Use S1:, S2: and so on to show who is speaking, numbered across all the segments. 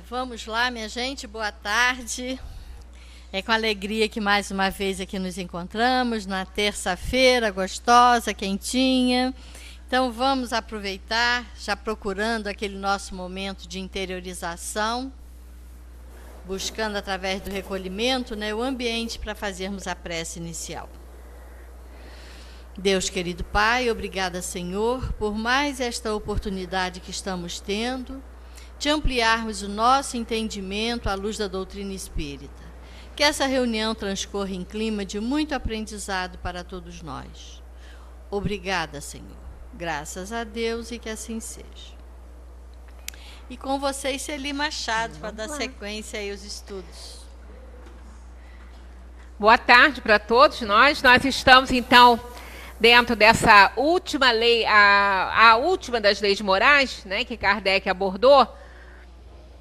S1: Vamos lá, minha gente, boa tarde. É com alegria que mais uma vez aqui nos encontramos, na terça-feira, gostosa, quentinha. Então vamos aproveitar, já procurando aquele nosso momento de interiorização, buscando através do recolhimento, o ambiente para fazermos a prece inicial. Deus querido Pai, obrigada, Senhor, por mais esta oportunidade que estamos tendo de ampliarmos o nosso entendimento à luz da doutrina espírita. Que essa reunião transcorra em clima de muito aprendizado para todos nós. Obrigada, Senhor. Graças a Deus e que assim seja. E com vocês, Celi Machado, para dar sequência aí aos estudos.
S2: Boa tarde para todos nós. Nós estamos, então, dentro dessa última lei, a última das leis morais, que Kardec abordou.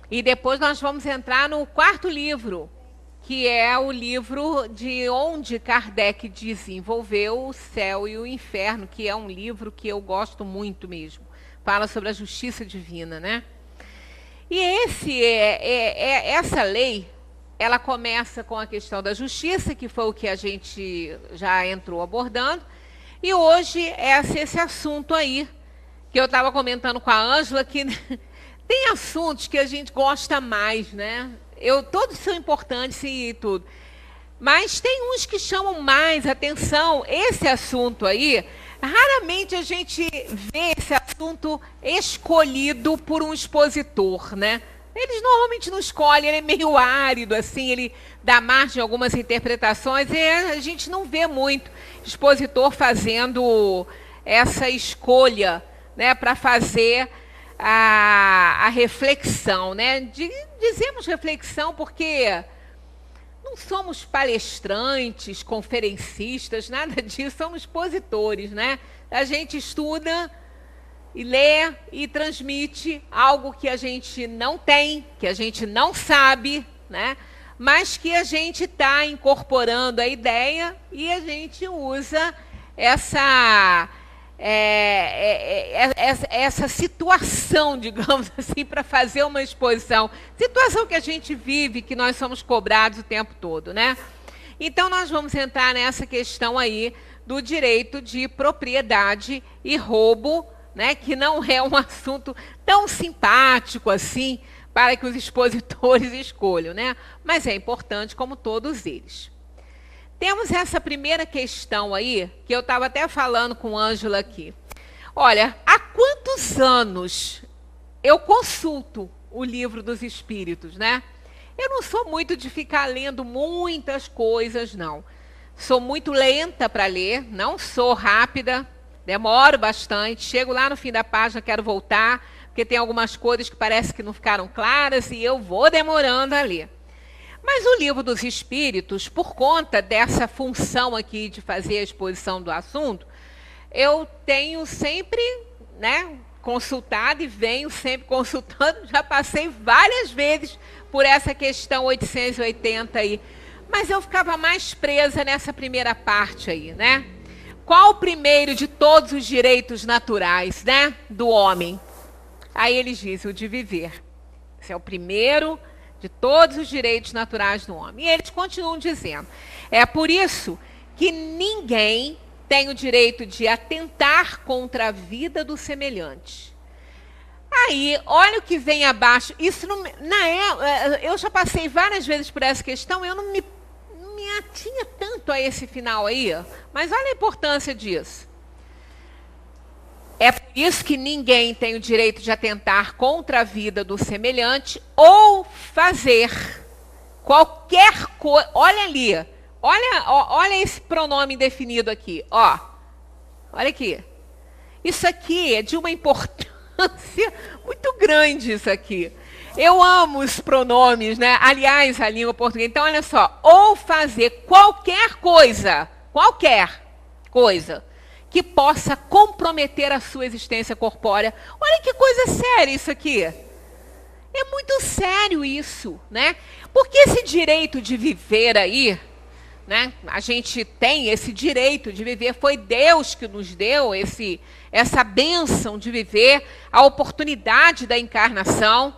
S2: E depois nós vamos entrar no quarto livro, que é o livro de onde Kardec desenvolveu o céu e o inferno, que é um livro que eu gosto muito mesmo. Fala sobre a justiça divina, E essa lei, ela começa com a questão da justiça, que foi o que a gente já entrou abordando. E hoje é esse assunto aí, que eu estava comentando com a Ângela, que tem assuntos que a gente gosta mais, Todos são importantes e tudo. Mas tem uns que chamam mais atenção. Esse assunto aí, raramente a gente vê esse assunto escolhido por um expositor, Eles normalmente não escolhem, ele é meio árido, assim, ele dá margem a algumas interpretações, e a gente não vê muito expositor fazendo essa escolha, para fazer a reflexão, Dizemos reflexão porque não somos palestrantes, conferencistas, nada disso, somos expositores, A gente estuda e lê e transmite algo que a gente não tem, que a gente não sabe, mas que a gente está incorporando a ideia e a gente usa essa situação, digamos assim, para fazer uma exposição. Situação que a gente vive, que nós somos cobrados o tempo todo, Então, nós vamos entrar nessa questão aí do direito de propriedade e roubo, que não é um assunto tão simpático assim para que os expositores escolham, Mas é importante como todos eles. Temos essa primeira questão aí, que eu estava até falando com a Ângela aqui. Olha, há quantos anos eu consulto o livro dos Espíritos, Eu não sou muito de ficar lendo muitas coisas, não. Sou muito lenta para ler, não sou rápida, demoro bastante, chego lá no fim da página, quero voltar, porque tem algumas coisas que parece que não ficaram claras e eu vou demorando a ler. Mas o livro dos Espíritos, por conta dessa função aqui de fazer a exposição do assunto, eu tenho sempre, consultado e venho sempre consultando, já passei várias vezes por essa questão 880 aí, mas eu ficava mais presa nessa primeira parte aí, Qual o primeiro de todos os direitos naturais, do homem? Aí eles dizem o de viver. Esse é o primeiro de todos os direitos naturais do homem. E eles continuam dizendo, é por isso que ninguém tem o direito de atentar contra a vida do semelhante. Aí, olha o que vem abaixo. Isso não, eu já passei várias vezes por essa questão, eu não me atinha tanto a esse final aí, mas olha a importância disso. É por isso que ninguém tem o direito de atentar contra a vida do semelhante ou fazer qualquer coisa. Olha ali, olha esse pronome definido aqui, olha aqui. Isso aqui é de uma importância muito grande, isso aqui. Eu amo os pronomes, Aliás, a língua portuguesa. Então, olha só, ou fazer qualquer coisa, que possa comprometer a sua existência corpórea. Olha que coisa séria isso aqui. É muito sério isso, Porque esse direito de viver aí, a gente tem esse direito de viver, foi Deus que nos deu essa bênção de viver, a oportunidade da encarnação.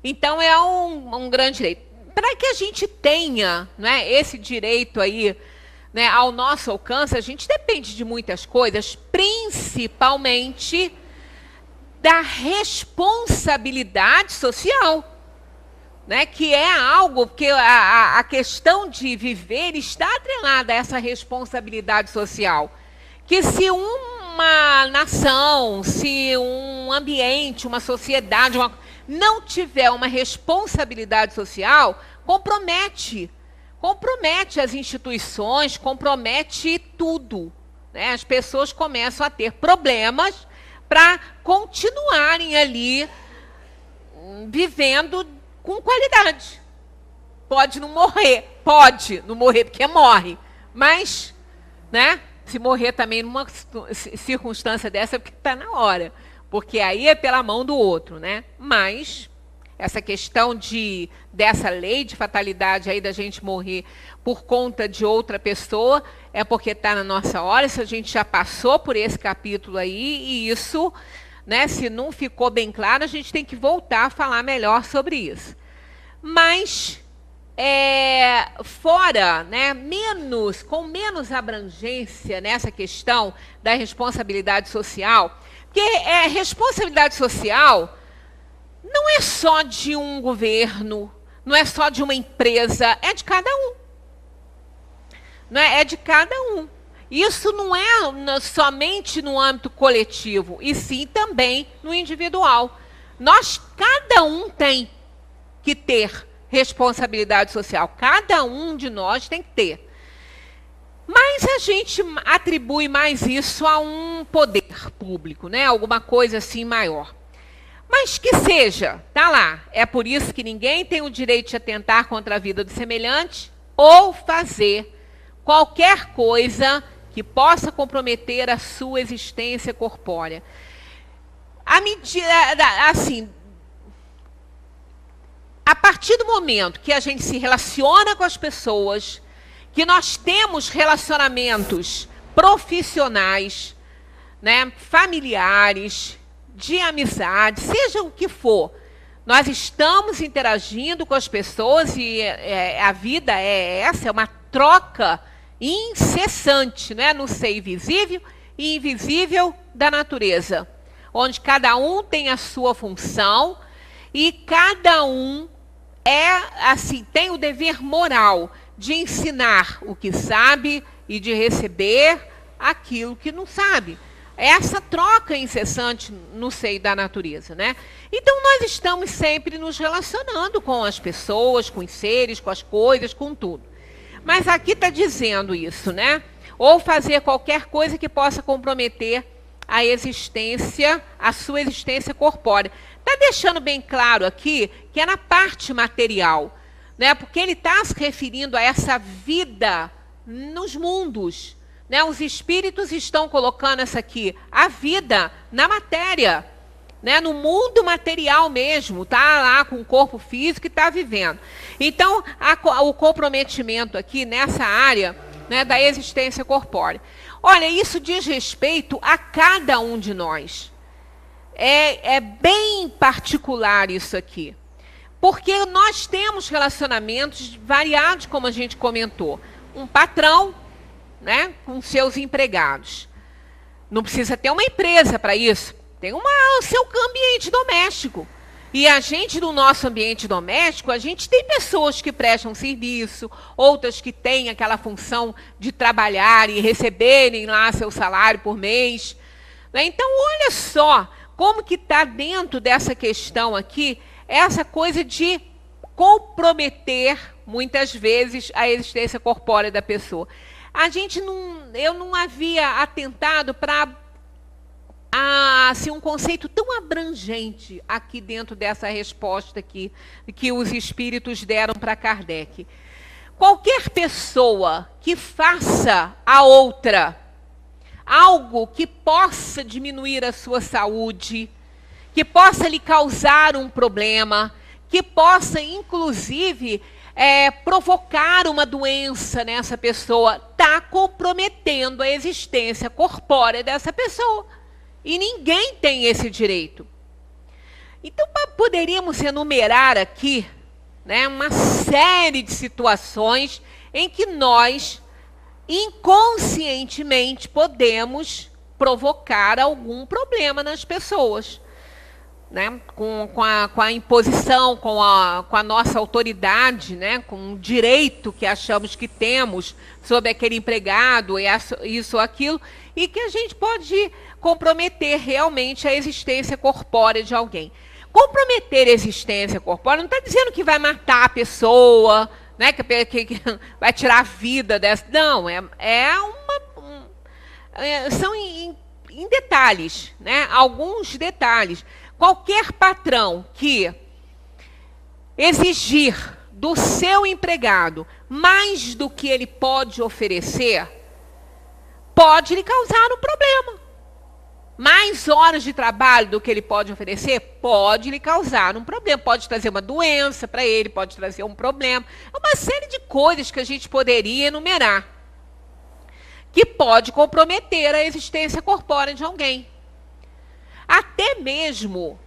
S2: Então, é um grande direito. Para que a gente tenha, né, esse direito aí, né, ao nosso alcance, a gente depende de muitas coisas, principalmente da responsabilidade social, né, que é algo que a questão de viver está atrelada a essa responsabilidade social. Que se uma nação, se um ambiente, uma sociedade, não tiver uma responsabilidade social, compromete as instituições, compromete tudo, né? As pessoas começam a ter problemas para continuarem ali vivendo com qualidade. Pode não morrer porque morre, mas, né, se morrer também numa circunstância dessa é porque está na hora. Porque aí é pela mão do outro, né? Mas essa questão dessa lei de fatalidade aí da gente morrer por conta de outra pessoa é porque está na nossa hora. Isso a gente já passou por esse capítulo aí e isso, né, se não ficou bem claro, a gente tem que voltar a falar melhor sobre isso. Mas fora, né, com menos abrangência nessa questão da responsabilidade social. Porque responsabilidade social não é só de um governo, não é só de uma empresa, é de cada um. Não é de cada um. Isso não é somente no âmbito coletivo, e sim também no individual. Cada um tem que ter responsabilidade social. Cada um de nós tem que ter. Mas a gente atribui mais isso a um poder público, né? Alguma coisa assim maior. Mas que seja, tá lá. É por isso que ninguém tem o direito de atentar contra a vida do semelhante ou fazer qualquer coisa que possa comprometer a sua existência corpórea. A partir do momento que a gente se relaciona com as pessoas, que nós temos relacionamentos profissionais, né, familiares, de amizade, seja o que for, nós estamos interagindo com as pessoas e a vida é essa, é uma troca incessante, né, no ser visível e invisível da natureza, onde cada um tem a sua função e cada um tem o dever moral de ensinar o que sabe e de receber aquilo que não sabe. Essa troca incessante no seio da natureza, né? Então, nós estamos sempre nos relacionando com as pessoas, com os seres, com as coisas, com tudo. Mas aqui está dizendo isso, né? Ou fazer qualquer coisa que possa comprometer a sua existência corpórea. Está deixando bem claro aqui que é na parte material, né? Porque ele está se referindo a essa vida nos mundos, né? Os espíritos estão colocando a vida na matéria, né? No mundo material mesmo, está lá com o corpo físico e está vivendo. Então, o comprometimento aqui nessa área, né, da existência corpórea. Olha, isso diz respeito a cada um de nós. É bem particular isso aqui. Porque nós temos relacionamentos variados, como a gente comentou. Um patrão, né, com seus empregados. Não precisa ter uma empresa para isso. Tem o seu ambiente doméstico. E a gente, no nosso ambiente doméstico, a gente tem pessoas que prestam serviço, outras que têm aquela função de trabalhar e receberem lá seu salário por mês. Então, olha só como que está dentro dessa questão aqui, essa coisa de comprometer, muitas vezes, a existência corpórea da pessoa. Eu não havia atentado para um conceito tão abrangente aqui dentro dessa resposta aqui, que os espíritos deram para Kardec. Qualquer pessoa que faça a outra algo que possa diminuir a sua saúde, que possa lhe causar um problema, que possa, inclusive, provocar uma doença nessa pessoa, está comprometendo a existência corpórea dessa pessoa. E ninguém tem esse direito. Então, poderíamos enumerar aqui, né, uma série de situações em que nós, inconscientemente, podemos provocar algum problema nas pessoas, né, com a imposição, com a nossa autoridade, né, com o direito que achamos que temos sobre aquele empregado, isso ou aquilo, e que a gente pode comprometer realmente a existência corpórea de alguém. Comprometer a existência corpórea não está dizendo que vai matar a pessoa, né, que vai tirar a vida dessa. Não, são em detalhes, né, alguns detalhes. Qualquer patrão que exigir do seu empregado mais do que ele pode oferecer, pode lhe causar um problema. Mais horas de trabalho do que ele pode oferecer, pode lhe causar um problema. Pode trazer uma doença para ele, pode trazer um problema. É uma série de coisas que a gente poderia enumerar, que pode comprometer a existência corpórea de alguém. Até mesmo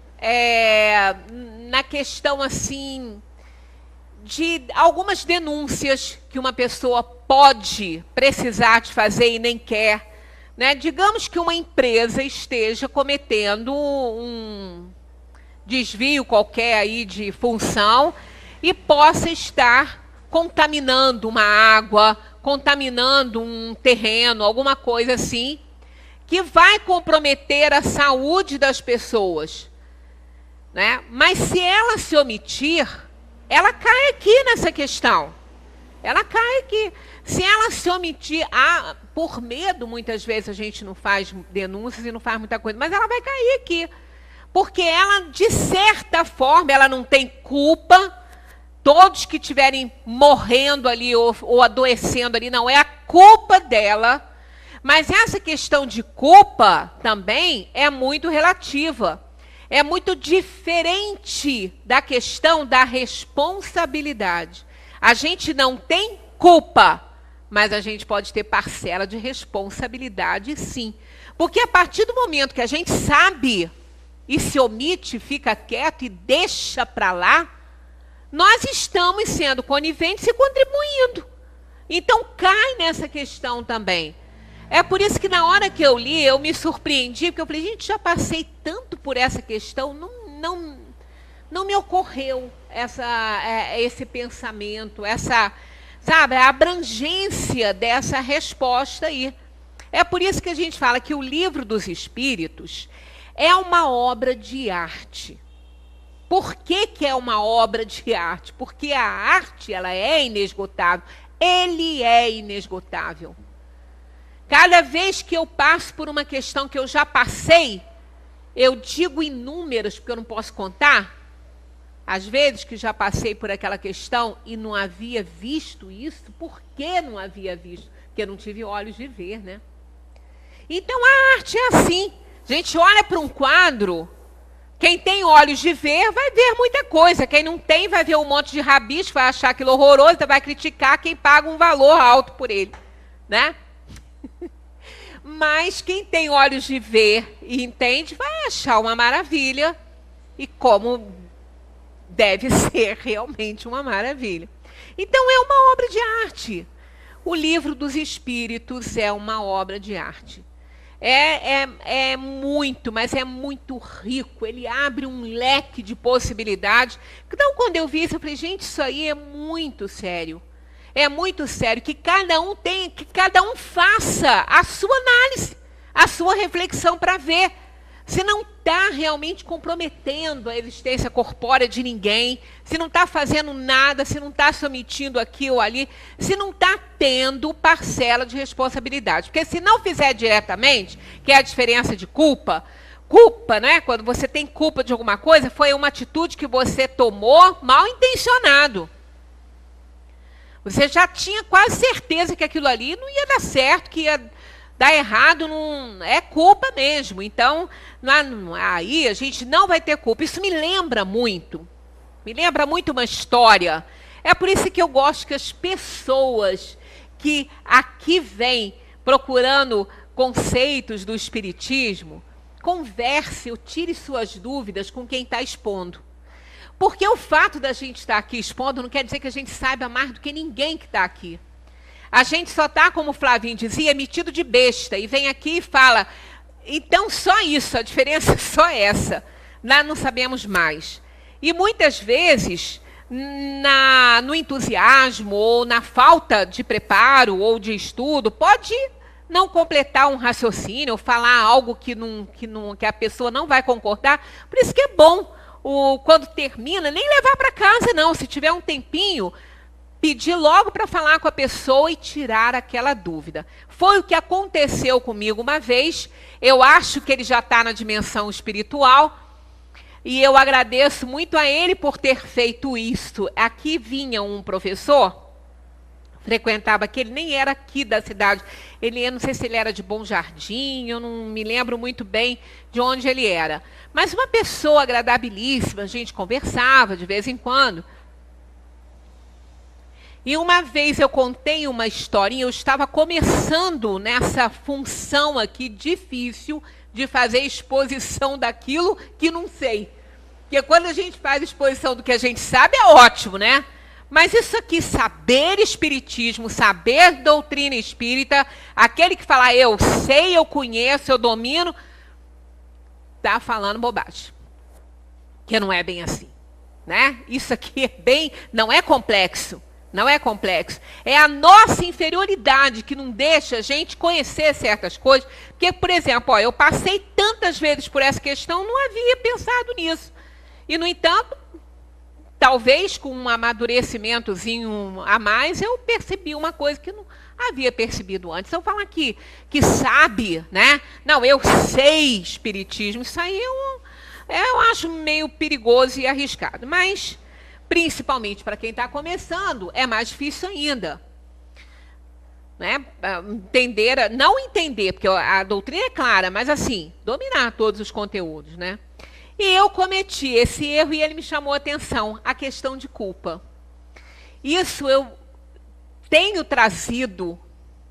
S2: na questão assim de algumas denúncias que uma pessoa pode precisar de fazer e nem quer, né? Digamos que uma empresa esteja cometendo um desvio qualquer aí de função e possa estar contaminando uma água, contaminando um terreno, alguma coisa assim, que vai comprometer a saúde das pessoas, né? Mas se ela se omitir, ela cai aqui nessa questão. Ela cai aqui. Se ela se omitir, por medo, muitas vezes a gente não faz denúncias e não faz muita coisa, mas ela vai cair aqui. Porque ela, de certa forma, ela não tem culpa. Todos que estiverem morrendo ali ou adoecendo ali, não é a culpa dela. Mas essa questão de culpa também é muito relativa. É muito diferente da questão da responsabilidade. A gente não tem culpa, mas a gente pode ter parcela de responsabilidade, sim. Porque a partir do momento que a gente sabe e se omite, fica quieto e deixa para lá, nós estamos sendo coniventes e contribuindo. Então, cai nessa questão também. É por isso que na hora que eu li, eu me surpreendi, porque eu falei, gente, já passei tanto por essa questão, não me ocorreu esse pensamento, sabe, a abrangência dessa resposta aí. É por isso que a gente fala que o Livro dos Espíritos é uma obra de arte. Por que é uma obra de arte? Porque a arte, ela é inesgotável. Ele é inesgotável. Cada vez que eu passo por uma questão que eu já passei, eu digo em números, porque eu não posso contar, às vezes que já passei por aquela questão e não havia visto isso. Por que não havia visto? Porque eu não tive olhos de ver, né? Então a arte é assim. A gente olha para um quadro, quem tem olhos de ver vai ver muita coisa. Quem não tem vai ver um monte de rabisco, vai achar aquilo horroroso, vai criticar quem paga um valor alto por ele, né? Mas quem tem olhos de ver e entende vai achar uma maravilha, e como deve ser realmente uma maravilha. Então é uma obra de arte. O Livro dos Espíritos é uma obra de arte. É muito, mas é muito rico. Ele abre um leque de possibilidades. Então, quando eu vi isso, eu falei, gente, isso aí é muito sério. É muito sério que cada um faça a sua análise, a sua reflexão para ver se não está realmente comprometendo a existência corpórea de ninguém, se não está fazendo nada, se não está se omitindo aqui ou ali, se não está tendo parcela de responsabilidade. Porque se não fizer diretamente, que é a diferença de culpa, né? Quando você tem culpa de alguma coisa, foi uma atitude que você tomou mal intencionado. Você já tinha quase certeza que aquilo ali não ia dar certo, que ia dar errado, não é culpa mesmo. Então, aí a gente não vai ter culpa. Isso me lembra muito uma história. É por isso que eu gosto que as pessoas que aqui vêm procurando conceitos do Espiritismo converse ou tire suas dúvidas com quem está expondo. Porque o fato da gente estar aqui expondo não quer dizer que a gente saiba mais do que ninguém que está aqui. A gente só está, como o Flavinho dizia, metido de besta, e vem aqui e fala, então só isso, a diferença é só essa. Nós não sabemos mais. E muitas vezes, no entusiasmo, ou na falta de preparo, ou de estudo, pode não completar um raciocínio, ou falar algo que a pessoa não vai concordar. Por isso que é bom, quando termina, nem levar para casa, não. Se tiver um tempinho, pedir logo para falar com a pessoa e tirar aquela dúvida. Foi o que aconteceu comigo uma vez. Eu acho que ele já está na dimensão espiritual. E eu agradeço muito a ele por ter feito isso. Aqui vinha um professor, frequentava aqui, ele nem era aqui da cidade. Eu não sei se ele era de Bom Jardim, eu não me lembro muito bem de onde ele era. Mas uma pessoa agradabilíssima, a gente conversava de vez em quando. E uma vez eu contei uma historinha, eu estava começando nessa função aqui difícil de fazer exposição daquilo que não sei. Porque quando a gente faz exposição do que a gente sabe, é ótimo, né? Mas isso aqui, saber espiritismo, saber doutrina espírita, aquele que fala, eu sei, eu conheço, eu domino, está falando bobagem. Que não é bem assim, né? Isso aqui não é complexo. Não é complexo. É a nossa inferioridade que não deixa a gente conhecer certas coisas. Porque, por exemplo, eu passei tantas vezes por essa questão, não havia pensado nisso. E, no entanto, talvez com um amadurecimentozinho a mais, eu percebi uma coisa que não havia percebido antes. Eu falo aqui que sabe, né? Não, eu sei espiritismo. Isso aí eu acho meio perigoso e arriscado. Mas, principalmente para quem está começando, é mais difícil ainda. Né? Não entender, porque a doutrina é clara, mas assim, dominar todos os conteúdos. Né? E eu cometi esse erro e ele me chamou a atenção, a questão de culpa. Isso eu tenho trazido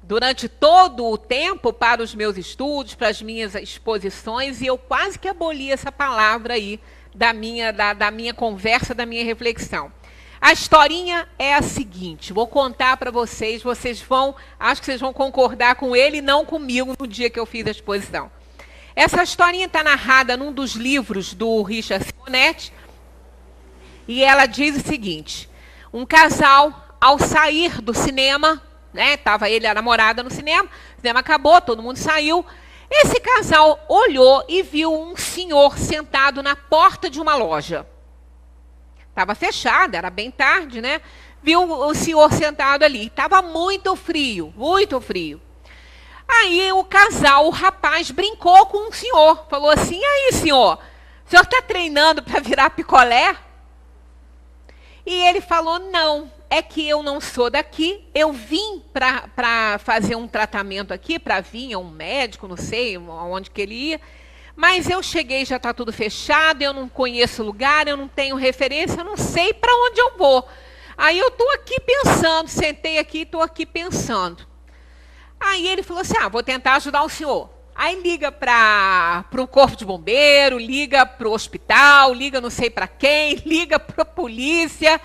S2: durante todo o tempo para os meus estudos, para as minhas exposições, e eu quase que aboli essa palavra aí, da minha conversa, da minha reflexão. A historinha é a seguinte, vou contar para vocês, acho que vocês vão concordar com ele e não comigo no dia que eu fiz a exposição. Essa historinha está narrada num dos livros do Richard Simonetti, e ela diz o seguinte, um casal, ao sair do cinema, né, estava ele e a namorada no cinema, o cinema acabou, todo mundo saiu. Esse casal olhou e viu um senhor sentado na porta de uma loja. Estava fechada, era bem tarde, né? Viu o senhor sentado ali. Estava muito frio, muito frio. Aí o rapaz, brincou com o senhor. Falou assim, e aí, senhor? O senhor está treinando para virar picolé? E ele falou, não. É que eu não sou daqui, eu vim para fazer um tratamento aqui, para vir a um médico, não sei onde que ele ia, mas eu cheguei, já está tudo fechado, eu não conheço o lugar, eu não tenho referência, eu não sei para onde eu vou. Aí eu estou aqui pensando, sentei aqui e estou aqui pensando. Aí ele falou assim, vou tentar ajudar o senhor. Aí liga para o corpo de bombeiro, liga para o hospital, liga não sei para quem, liga para a polícia.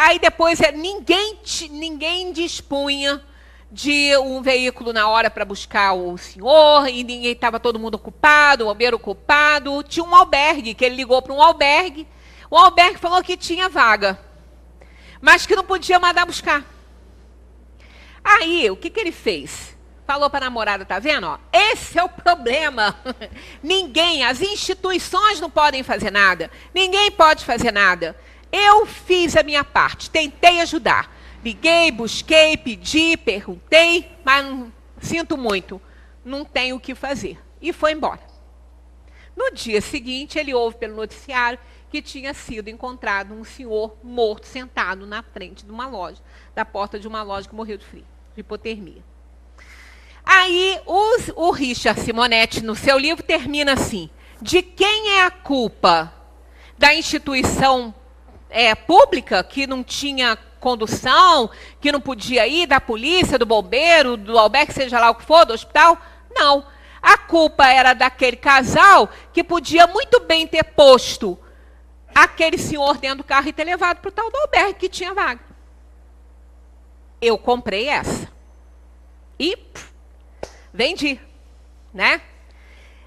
S2: Aí depois ninguém dispunha de um veículo na hora para buscar o senhor, e estava todo mundo ocupado, o bombeiro ocupado. Tinha um albergue, que ele ligou para um albergue. O albergue falou que tinha vaga, mas que não podia mandar buscar. Aí, o que ele fez? Falou para a namorada, tá vendo? Ó, esse é o problema. As instituições não podem fazer nada. Ninguém pode fazer nada. Eu fiz a minha parte, tentei ajudar. Liguei, busquei, pedi, perguntei, mas sinto muito, não tenho o que fazer. E foi embora. No dia seguinte, ele ouve pelo noticiário que tinha sido encontrado um senhor morto, sentado na frente de uma loja, da porta de uma loja que morreu de frio, de hipotermia. Aí, o Richard Simonetti, no seu livro, termina assim, de quem é a culpa? Da instituição pública, que não tinha condução, que não podia ir, da polícia, do bombeiro, do albergue, seja lá o que for, do hospital? Não. A culpa era daquele casal que podia muito bem ter posto aquele senhor dentro do carro e ter levado para o tal do albergue que tinha vaga. Eu comprei essa. E vendi, né?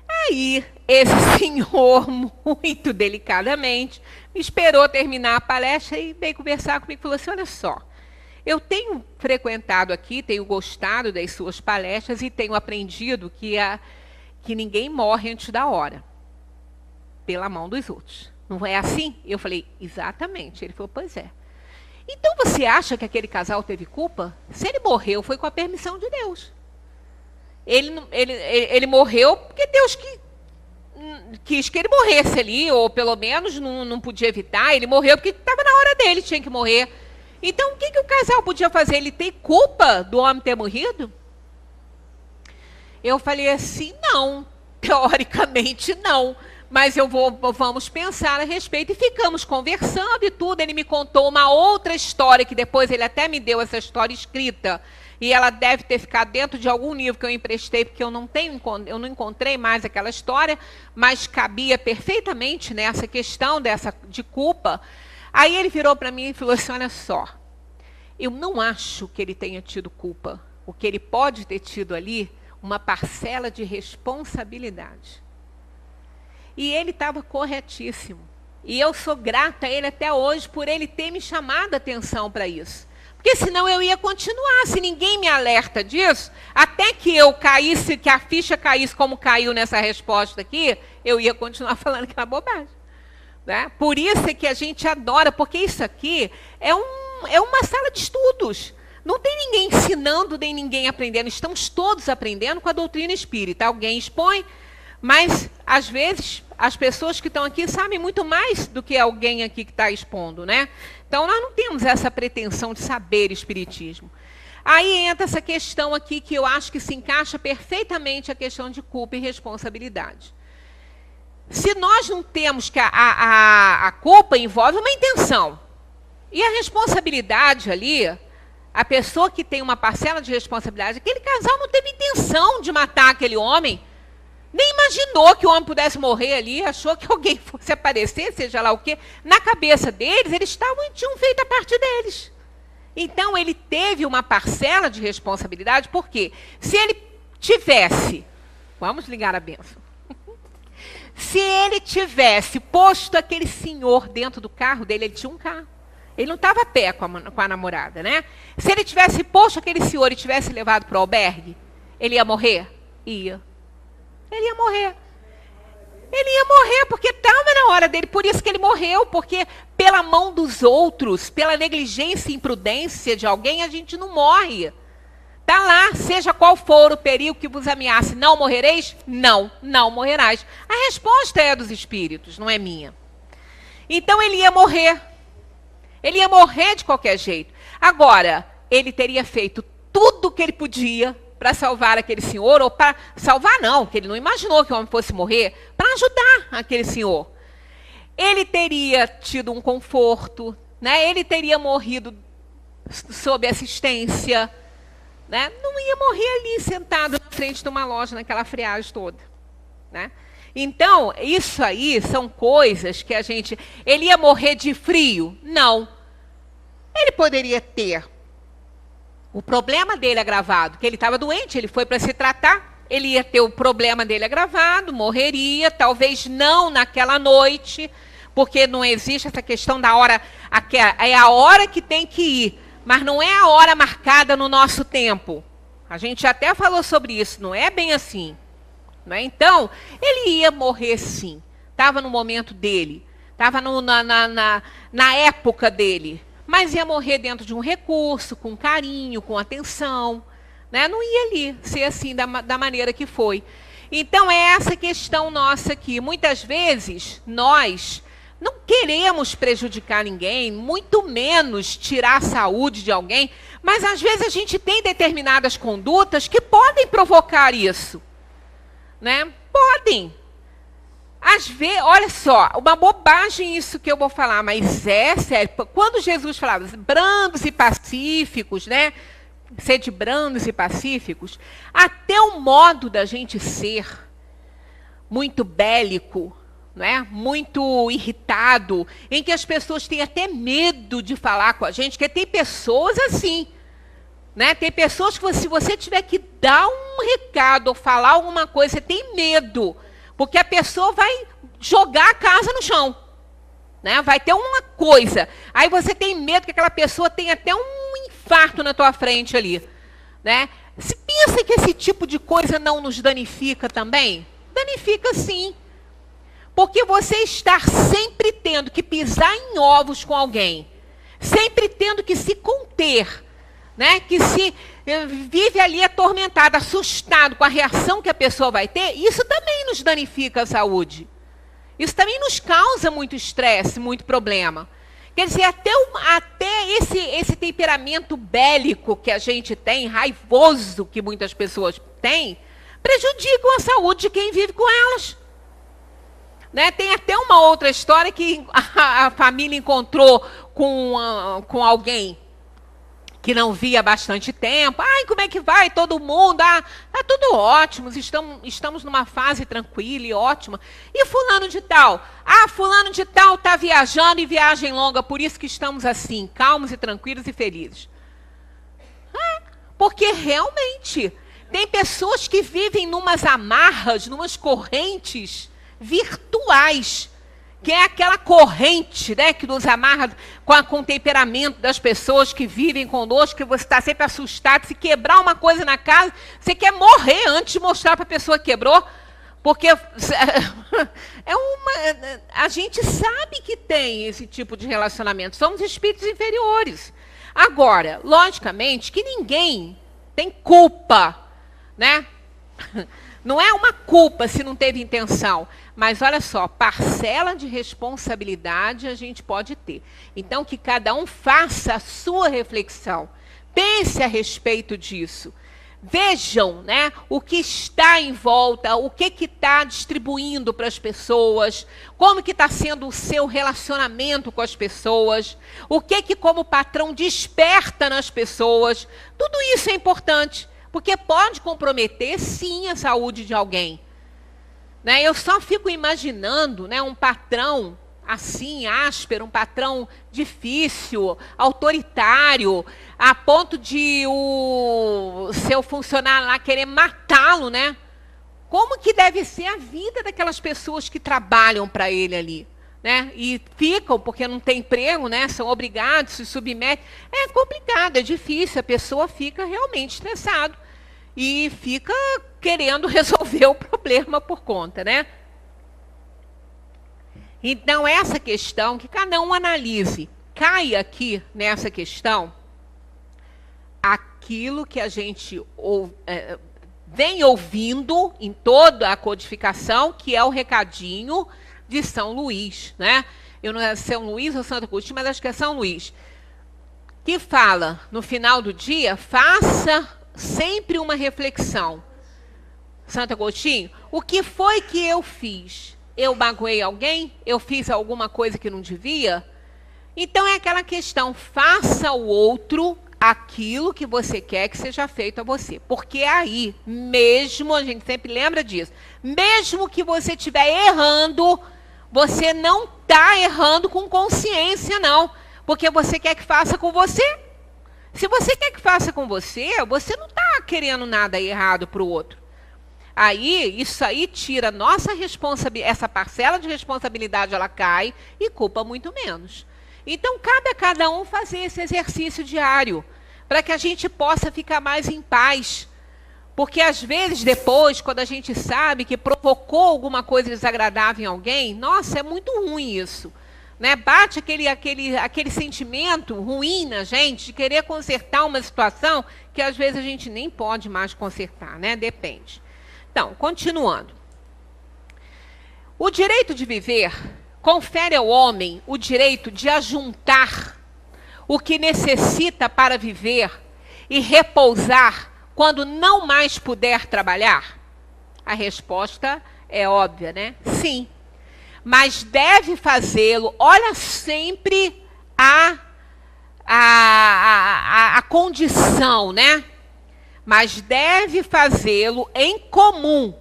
S2: Aí, esse senhor, muito delicadamente, me esperou terminar a palestra e veio conversar comigo e falou assim, olha só, eu tenho frequentado aqui, tenho gostado das suas palestras e tenho aprendido que ninguém morre antes da hora, pela mão dos outros. Não é assim? Eu falei, exatamente. Ele falou, pois é. Então você acha que aquele casal teve culpa? Se ele morreu, foi com a permissão de Deus. Ele morreu porque Deus quis que ele morresse ali, ou pelo menos não podia evitar. Ele morreu porque estava na hora dele, tinha que morrer. Então o que o casal podia fazer? Ele tem culpa do homem ter morrido? Eu falei assim, não, teoricamente não. Mas vamos pensar a respeito. E ficamos conversando e tudo. Ele me contou uma outra história, que depois ele até me deu essa história escrita. E ela deve ter ficado dentro de algum livro que eu emprestei, porque eu não encontrei mais aquela história, mas cabia perfeitamente nessa questão de culpa. Aí ele virou para mim e falou assim, olha só, eu não acho que ele tenha tido culpa. O que ele pode ter tido ali, uma parcela de responsabilidade. E ele estava corretíssimo. E eu sou grata a ele até hoje por ele ter me chamado a atenção para isso. Porque senão eu ia continuar. Se ninguém me alerta disso, até que eu caísse, que a ficha caísse como caiu nessa resposta aqui, eu ia continuar falando que era bobagem. Né? Por isso é que a gente adora, porque isso aqui é uma sala de estudos. Não tem ninguém ensinando, nem ninguém aprendendo. Estamos todos aprendendo com a doutrina espírita. Alguém expõe, mas, às vezes, as pessoas que estão aqui sabem muito mais do que alguém aqui que está expondo, né? Então, nós não temos essa pretensão de saber espiritismo. Aí entra essa questão aqui que eu acho que se encaixa perfeitamente a questão de culpa e responsabilidade. Se nós não temos que a culpa envolve uma intenção. E a responsabilidade ali, a pessoa que tem uma parcela de responsabilidade, aquele casal não teve intenção de matar aquele homem, nem imaginou que o homem pudesse morrer ali, achou que alguém fosse aparecer, seja lá o quê. Na cabeça deles, eles tinham feito a parte deles. Então, ele teve uma parcela de responsabilidade, porque se ele tivesse, vamos ligar a bênção, se ele tivesse posto aquele senhor dentro do carro dele, ele tinha um carro. Ele não estava a pé com a namorada, né? Se ele tivesse posto aquele senhor e tivesse levado para o albergue, ele ia morrer? Ia. Ele ia morrer. Ele ia morrer, porque estava na hora dele. Por isso que ele morreu, porque pela mão dos outros, pela negligência e imprudência de alguém, a gente não morre. Está lá, seja qual for o perigo que vos ameace, não morrereis? Não, não morrerás. A resposta é dos espíritos, não é minha. Então ele ia morrer. Ele ia morrer de qualquer jeito. Agora, ele teria feito tudo o que ele podia para salvar aquele senhor, ou para salvar não, que ele não imaginou que o homem fosse morrer, para ajudar aquele senhor. Ele teria tido um conforto, né? Ele teria morrido sob assistência, né? Não ia morrer ali sentado na frente de uma loja, naquela friagem toda, né? Então, isso aí são coisas que a gente... Ele ia morrer de frio? Não. Ele poderia ter o problema dele agravado, que ele estava doente, ele foi para se tratar, ele ia ter o problema dele agravado, morreria, talvez não naquela noite, porque não existe essa questão da hora, é a hora que tem que ir, mas não é a hora marcada no nosso tempo. A gente até falou sobre isso, não é bem assim. Não é? Então, ele ia morrer sim, estava no momento dele, estava na época dele, mas ia morrer dentro de um recurso, com carinho, com atenção, né? Não ia ali ser assim da maneira que foi. Então, é essa questão nossa aqui. Muitas vezes, nós não queremos prejudicar ninguém, muito menos tirar a saúde de alguém, mas às vezes a gente tem determinadas condutas que podem provocar isso. Né? Podem. Às vezes, olha só, uma bobagem isso que eu vou falar, mas é sério. Quando Jesus falava brandos e pacíficos, né? sede brandos e pacíficos, até o modo da gente ser muito bélico, não é? Muito irritado, em que as pessoas têm até medo de falar com a gente, porque tem pessoas assim, né? Tem pessoas que se você tiver que dar um recado ou falar alguma coisa, você tem medo, porque a pessoa vai jogar a casa no chão, né? Vai ter uma coisa, aí você tem medo que aquela pessoa tenha até um infarto na tua frente ali, né? Se pensa que esse tipo de coisa não nos danifica também? Danifica sim. Porque você estar sempre tendo que pisar em ovos com alguém, sempre tendo que se conter, né? Que se vive ali atormentado, assustado com a reação que a pessoa vai ter, isso também nos danifica a saúde. Isso também nos causa muito estresse, muito problema. Quer dizer, até esse temperamento bélico que a gente tem, raivoso que muitas pessoas têm, prejudicam a saúde de quem vive com elas. Né? Tem até uma outra história que a família encontrou com alguém que não via há bastante tempo. Ai, como é que vai todo mundo? Ah, tá tudo ótimo, estamos numa fase tranquila e ótima. E fulano de tal? Ah, fulano de tal está viajando e viagem longa, por isso que estamos assim, calmos e tranquilos e felizes. Porque realmente tem pessoas que vivem numas amarras, numas correntes virtuais, que é aquela corrente, né, que nos amarra com o temperamento das pessoas que vivem conosco, que você está sempre assustado. Se quebrar uma coisa na casa, você quer morrer antes de mostrar para a pessoa que quebrou, porque a gente sabe que tem esse tipo de relacionamento, somos espíritos inferiores. Agora, logicamente, que ninguém tem culpa, né? Não é uma culpa se não teve intenção, mas olha só, parcela de responsabilidade a gente pode ter. Então, que cada um faça a sua reflexão, pense a respeito disso. Vejam, né, o que está em volta, o que está distribuindo para as pessoas, como que está sendo o seu relacionamento com as pessoas, o que como patrão desperta nas pessoas. Tudo isso é importante. Porque pode comprometer, sim, a saúde de alguém. Né? Eu só fico imaginando, né, um patrão assim, áspero, um patrão difícil, autoritário, a ponto de o seu funcionário lá querer matá-lo, né? Como que deve ser a vida daquelas pessoas que trabalham para ele ali? Né? E ficam, porque não tem emprego, né? São obrigados, se submetem. É complicado, é difícil, a pessoa fica realmente estressada e fica querendo resolver o problema por conta, né? Então, essa questão, que cada um analise, cai aqui nessa questão, aquilo que a gente vem ouvindo em toda a codificação, que é o recadinho de São Luís, né? Eu não sei se é São Luís ou Santo Agostinho, mas acho que é São Luís, que fala, no final do dia, faça sempre uma reflexão. Santo Agostinho, o que foi que eu fiz? Eu magoei alguém? Eu fiz alguma coisa que não devia? Então é aquela questão, faça ao outro aquilo que você quer que seja feito a você. Porque aí, mesmo, a gente sempre lembra disso, mesmo que você estiver errando, você não está errando com consciência, não. Porque você quer que faça com você. Se você quer que faça com você, você não está querendo nada errado para o outro. Aí, isso aí tira nossa responsabilidade, essa parcela de responsabilidade, ela cai e culpa muito menos. Então, cabe a cada um fazer esse exercício diário, para que a gente possa ficar mais em paz. Porque, às vezes, depois, quando a gente sabe que provocou alguma coisa desagradável em alguém, nossa, é muito ruim isso. Né? Bate aquele sentimento ruim na gente de querer consertar uma situação que, às vezes, a gente nem pode mais consertar, né? Depende. Então, continuando. O direito de viver confere ao homem o direito de ajuntar o que necessita para viver e repousar quando não mais puder trabalhar? A resposta é óbvia, né? Sim. Mas deve fazê-lo, olha sempre a condição, né? Mas deve fazê-lo em comum,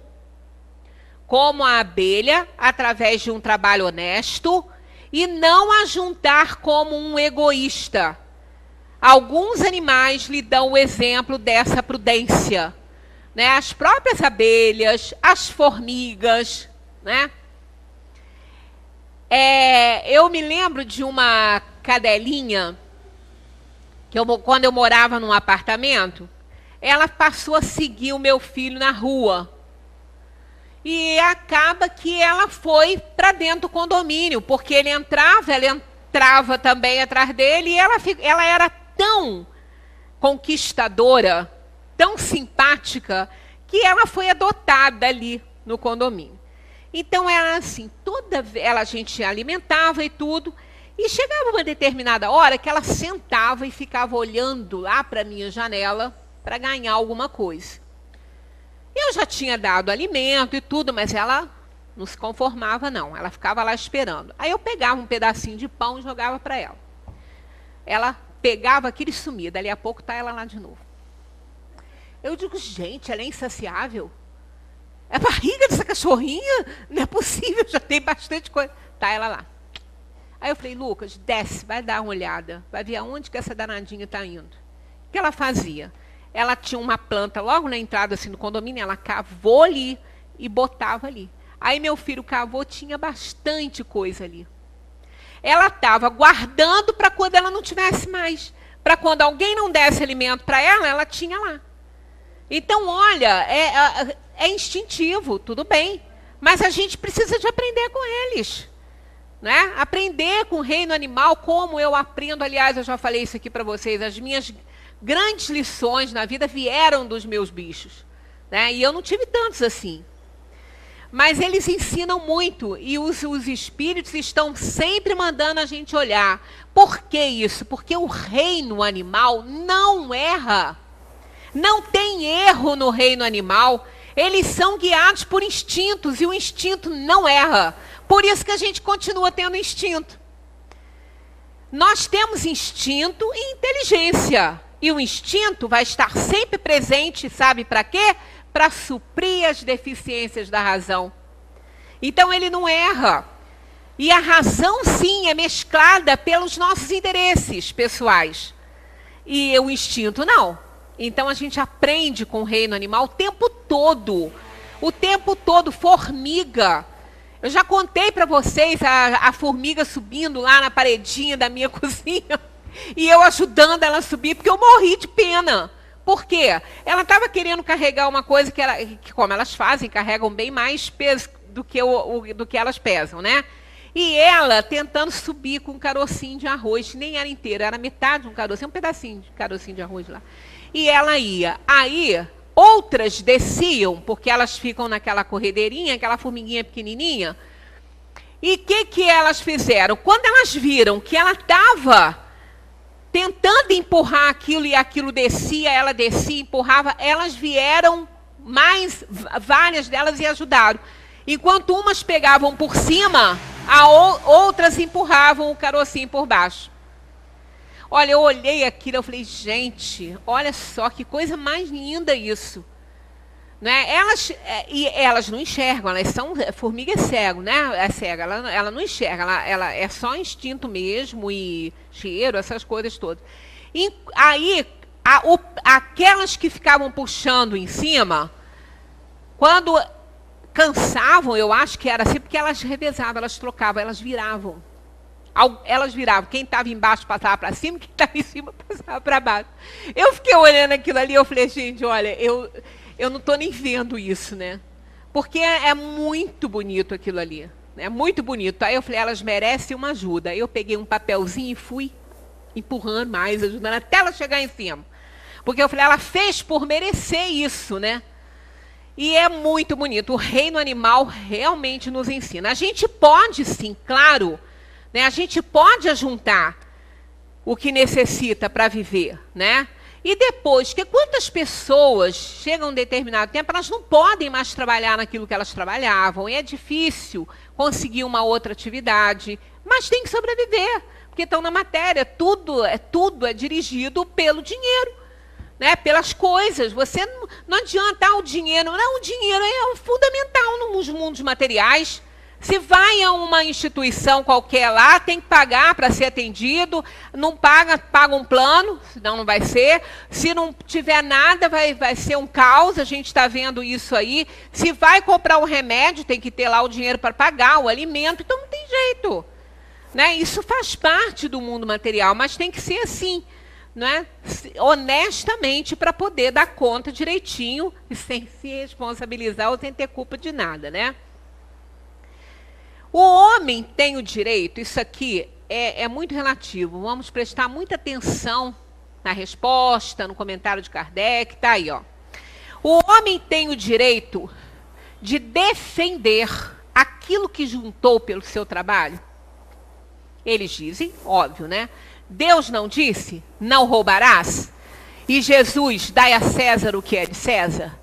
S2: como a abelha, através de um trabalho honesto, e não ajuntar como um egoísta. Alguns animais lhe dão o exemplo dessa prudência, né? As próprias abelhas, as formigas, né? Eu me lembro de uma cadelinha, que quando eu morava num apartamento, ela passou a seguir o meu filho na rua. E acaba que ela foi para dentro do condomínio, porque ela entrava também atrás dele, e ela era tão conquistadora, tão simpática, que ela foi adotada ali no condomínio. Então, era assim, a gente alimentava e tudo, e chegava uma determinada hora que ela sentava e ficava olhando lá para a minha janela para ganhar alguma coisa. Eu já tinha dado alimento e tudo, mas ela não se conformava, não. Ela ficava lá esperando. Aí eu pegava um pedacinho de pão e jogava para ela. Ela pegava aquilo e sumia. Dali a pouco está ela lá de novo. Eu digo, gente, ela é insaciável. É a barriga dessa cachorrinha? Não é possível, já tem bastante coisa. Está ela lá. Aí eu falei, Lucas, desce, vai dar uma olhada. Vai ver aonde que essa danadinha está indo. O que ela fazia? Ela tinha uma planta logo na entrada assim, do condomínio, ela cavou ali e botava ali. Aí meu filho cavou, tinha bastante coisa ali. Ela estava guardando para quando ela não tivesse mais. Para quando alguém não desse alimento para ela, ela tinha lá. Então, olha, é instintivo, tudo bem. Mas a gente precisa de aprender com eles. Né? Aprender com o reino animal, como eu aprendo. Aliás, eu já falei isso aqui para vocês, as minhas grandes lições na vida vieram dos meus bichos, né? E eu não tive tantos assim. Mas eles ensinam muito e os espíritos estão sempre mandando a gente olhar. Por que isso? Porque o reino animal não erra. Não tem erro no reino animal. Eles são guiados por instintos e o instinto não erra. Por isso que a gente continua tendo instinto. Nós temos instinto e inteligência. E o instinto vai estar sempre presente, sabe para quê? Para suprir as deficiências da razão. Então ele não erra. E a razão, sim, é mesclada pelos nossos interesses pessoais. E o instinto não. Então a gente aprende com o reino animal o tempo todo. O tempo todo, formiga. Eu já contei para vocês a formiga subindo lá na paredinha da minha cozinha. E eu ajudando ela a subir, porque eu morri de pena. Por quê? Ela estava querendo carregar uma coisa que, como elas fazem, carregam bem mais peso do que elas pesam, né? E ela tentando subir com um carocinho de arroz, nem era inteiro, era metade de um carocinho, um pedacinho de carocinho de arroz lá. E ela ia. Aí, outras desciam, porque elas ficam naquela corredeirinha, aquela formiguinha pequenininha. E o que elas fizeram? Quando elas viram que ela estava tentando empurrar aquilo e aquilo descia, ela descia, empurrava, elas vieram, várias delas e ajudaram. Enquanto umas pegavam por cima, outras empurravam o carocinho por baixo. Olha, eu olhei aquilo, eu falei, gente, olha só que coisa mais linda isso. Né? Elas não enxergam, elas são formiga cego, né? É cega, ela não enxerga, ela é só instinto mesmo e cheiro, essas coisas todas. E aí, aquelas que ficavam puxando em cima, quando cansavam, eu acho que era assim, porque elas revezavam, elas trocavam, elas viravam. Quem estava embaixo passava para cima, quem estava em cima passava para baixo. Eu fiquei olhando aquilo ali, eu falei, gente, olha, eu não estou nem vendo isso, né? Porque é muito bonito aquilo ali. É muito bonito. Aí eu falei, elas merecem uma ajuda. Aí eu peguei um papelzinho e fui empurrando mais, ajudando até ela chegar em cima. Porque eu falei, ela fez por merecer isso, né? E é muito bonito. O reino animal realmente nos ensina. A gente pode, sim, claro, né? A gente pode ajuntar o que necessita para viver, né? E depois, que quantas pessoas chegam a um determinado tempo, elas não podem mais trabalhar naquilo que elas trabalhavam, e é difícil conseguir uma outra atividade, mas tem que sobreviver, porque estão na matéria. Tudo é dirigido pelo dinheiro, né? Pelas coisas. Você não adianta o dinheiro. Não, o dinheiro é fundamental nos mundos materiais. Se vai a uma instituição qualquer lá, tem que pagar para ser atendido. Não paga, paga um plano, senão não vai ser. Se não tiver nada, vai ser um caos, a gente está vendo isso aí. Se vai comprar um remédio, tem que ter lá o dinheiro para pagar, o alimento, então não tem jeito. Né? Isso faz parte do mundo material, mas tem que ser assim, né? Honestamente, para poder dar conta direitinho, e sem se responsabilizar ou sem ter culpa de nada, né? O homem tem o direito, isso aqui é muito relativo, vamos prestar muita atenção na resposta, no comentário de Kardec, tá aí, ó. O homem tem o direito de defender aquilo que juntou pelo seu trabalho? Eles dizem, óbvio, né? Deus não disse, não roubarás? E Jesus, dai a César o que é de César?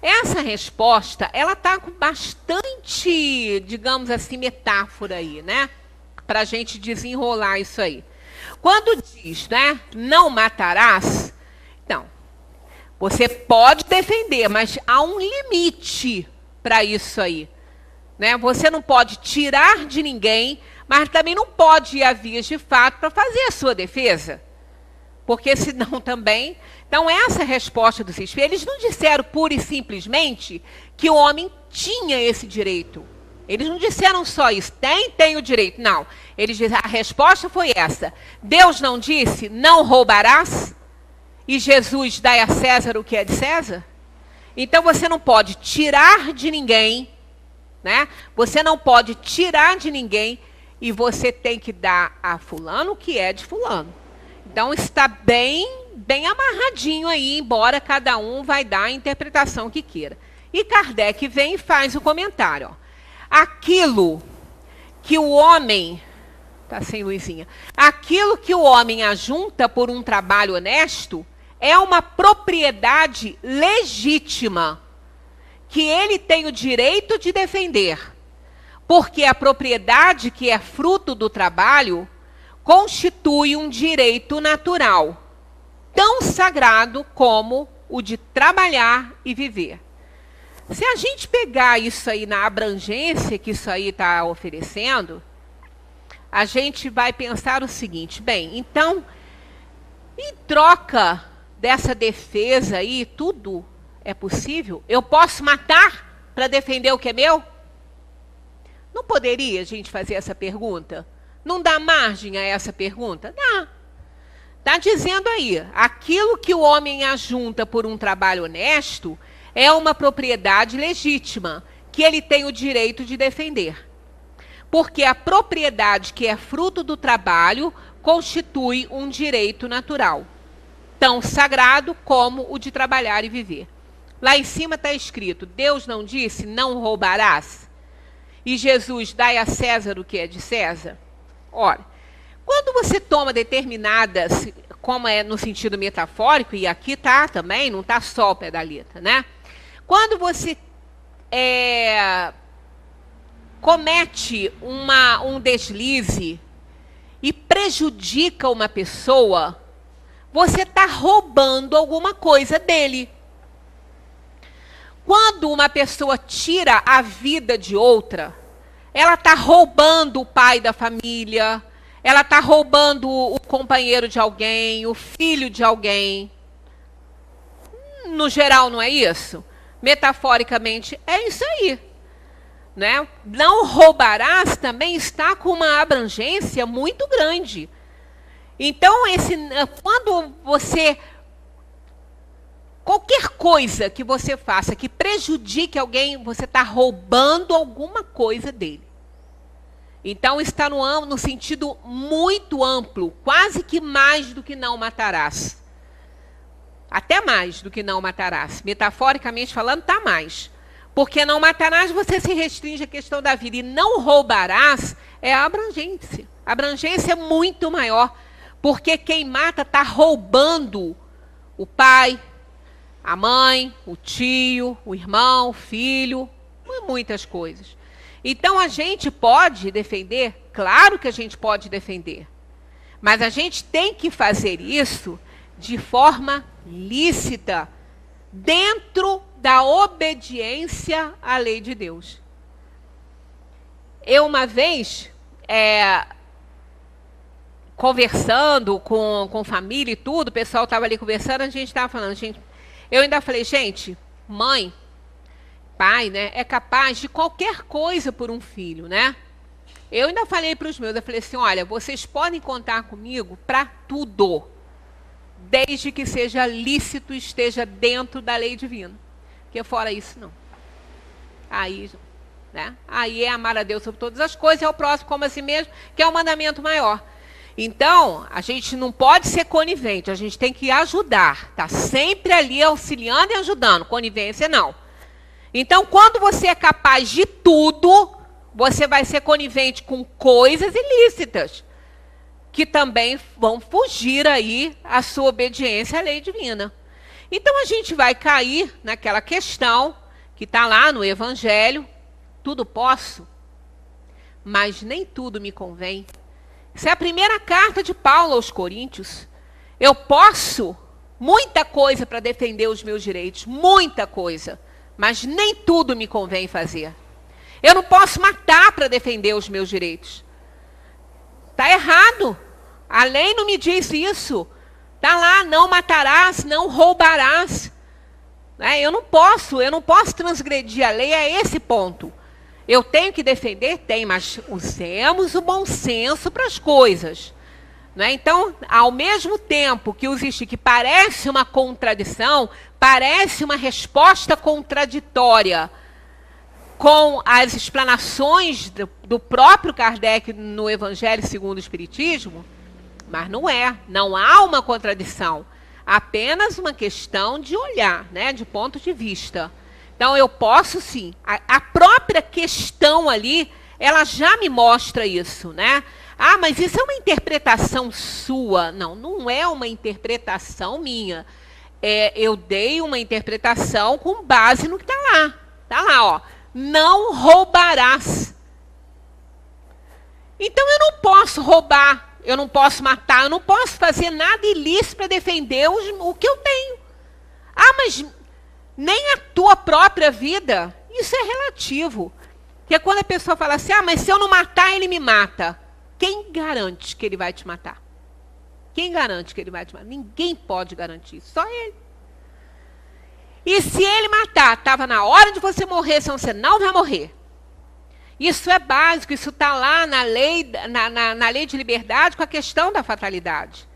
S2: Essa resposta, ela está com bastante, digamos assim, metáfora aí, né? Para a gente desenrolar isso aí. Quando diz, né, não matarás, então, você pode defender, mas há um limite para isso aí. Né? Você não pode tirar de ninguém, mas também não pode ir a vias de fato para fazer a sua defesa. Porque senão também... Então, essa é a resposta dos espíritos. Eles não disseram pura e simplesmente que o homem tinha esse direito. Eles não disseram só isso. Tem o direito. Não. Eles disseram, a resposta foi essa. Deus não disse, não roubarás? E Jesus, dai a César o que é de César? Então, você não pode tirar de ninguém, né? Você não pode tirar de ninguém e você tem que dar a fulano o que é de fulano. Então, está bem amarradinho aí, embora cada um vai dar a interpretação que queira. E Kardec vem e faz o comentário. Ó. Aquilo que o homem... Está sem luzinha. Aquilo que o homem ajunta por um trabalho honesto é uma propriedade legítima que ele tem o direito de defender. Porque a propriedade que é fruto do trabalho constitui um direito natural, tão sagrado como o de trabalhar e viver. Se a gente pegar isso aí na abrangência que isso aí está oferecendo, a gente vai pensar o seguinte, bem, então, em troca dessa defesa aí, tudo é possível? Eu posso matar para defender o que é meu? Não poderia a gente fazer essa pergunta? Não dá margem a essa pergunta? Dá. Está dizendo aí, aquilo que o homem ajunta por um trabalho honesto é uma propriedade legítima, que ele tem o direito de defender. Porque a propriedade que é fruto do trabalho constitui um direito natural, tão sagrado como o de trabalhar e viver. Lá em cima está escrito, Deus não disse, não roubarás? E Jesus, dai a César o que é de César? Ora, quando você toma determinadas, como é no sentido metafórico, e aqui está também, não está só o pé da letra, né? Quando você comete um deslize e prejudica uma pessoa, você está roubando alguma coisa dele. Quando uma pessoa tira a vida de outra, ela está roubando o pai da família, ela está roubando o companheiro de alguém, o filho de alguém. No geral, não é isso? Metaforicamente, é isso aí. Né? Não roubarás também está com uma abrangência muito grande. Então, quando você... Qualquer coisa que você faça que prejudique alguém, você está roubando alguma coisa dele. Então, está no sentido muito amplo, quase que mais do que não matarás. Até mais do que não matarás. Metaforicamente falando, está mais. Porque não matarás, você se restringe à questão da vida. E não roubarás é a abrangência. A abrangência é muito maior. Porque quem mata está roubando o pai, a mãe, o tio, o irmão, o filho, muitas coisas. Então, a gente pode defender? Claro que a gente pode defender. Mas a gente tem que fazer isso de forma lícita, dentro da obediência à lei de Deus. Eu, uma vez, conversando com família e tudo, o pessoal estava ali conversando, a gente estava falando, eu ainda falei, gente, mãe, pai, né, é capaz de qualquer coisa por um filho, né? Eu ainda falei para os meus, eu falei assim, olha, vocês podem contar comigo para tudo, desde que seja lícito, esteja dentro da lei divina. Porque fora isso, não. Aí, né? Aí é amar a Deus sobre todas as coisas, é o próximo como a si mesmo, que é o mandamento maior. Então, a gente não pode ser conivente, a gente tem que ajudar, tá sempre ali auxiliando e ajudando, conivência não. Então, quando você é capaz de tudo, você vai ser conivente com coisas ilícitas, que também vão fugir aí à sua obediência à lei divina. Então, a gente vai cair naquela questão que está lá no Evangelho, tudo posso, mas nem tudo me convém. Essa é a primeira carta de Paulo aos Coríntios. Eu posso muita coisa para defender os meus direitos, muita coisa, mas nem tudo me convém fazer. Eu não posso matar para defender os meus direitos. Está errado. A lei não me diz isso. Está lá, não matarás, não roubarás. Eu não posso transgredir a lei a esse ponto. Eu tenho que defender? Tem, mas usemos o bom senso para as coisas. Então, ao mesmo tempo que existe, que parece uma contradição, parece uma resposta contraditória com as explanações do próprio Kardec no Evangelho segundo o Espiritismo, mas não há uma contradição, apenas uma questão de olhar, né, de ponto de vista. Então, eu posso sim, a própria questão ali, ela já me mostra isso, né? Ah, mas isso é uma interpretação sua. Não, não é uma interpretação minha. Eu dei uma interpretação com base no que está lá. Está lá, ó. Não roubarás. Então, eu não posso roubar, eu não posso matar, eu não posso fazer nada ilícito para defender o que eu tenho. Ah, mas nem a tua própria vida, isso é relativo. Porque quando a pessoa fala assim, ah, mas se eu não matar, ele me mata. Quem garante que ele vai te matar? Quem garante que ele vai te matar? Ninguém pode garantir, só ele. E se ele matar, estava na hora de você morrer, senão você não vai morrer. Isso é básico, isso está lá na lei, na lei de liberdade com a questão da fatalidade.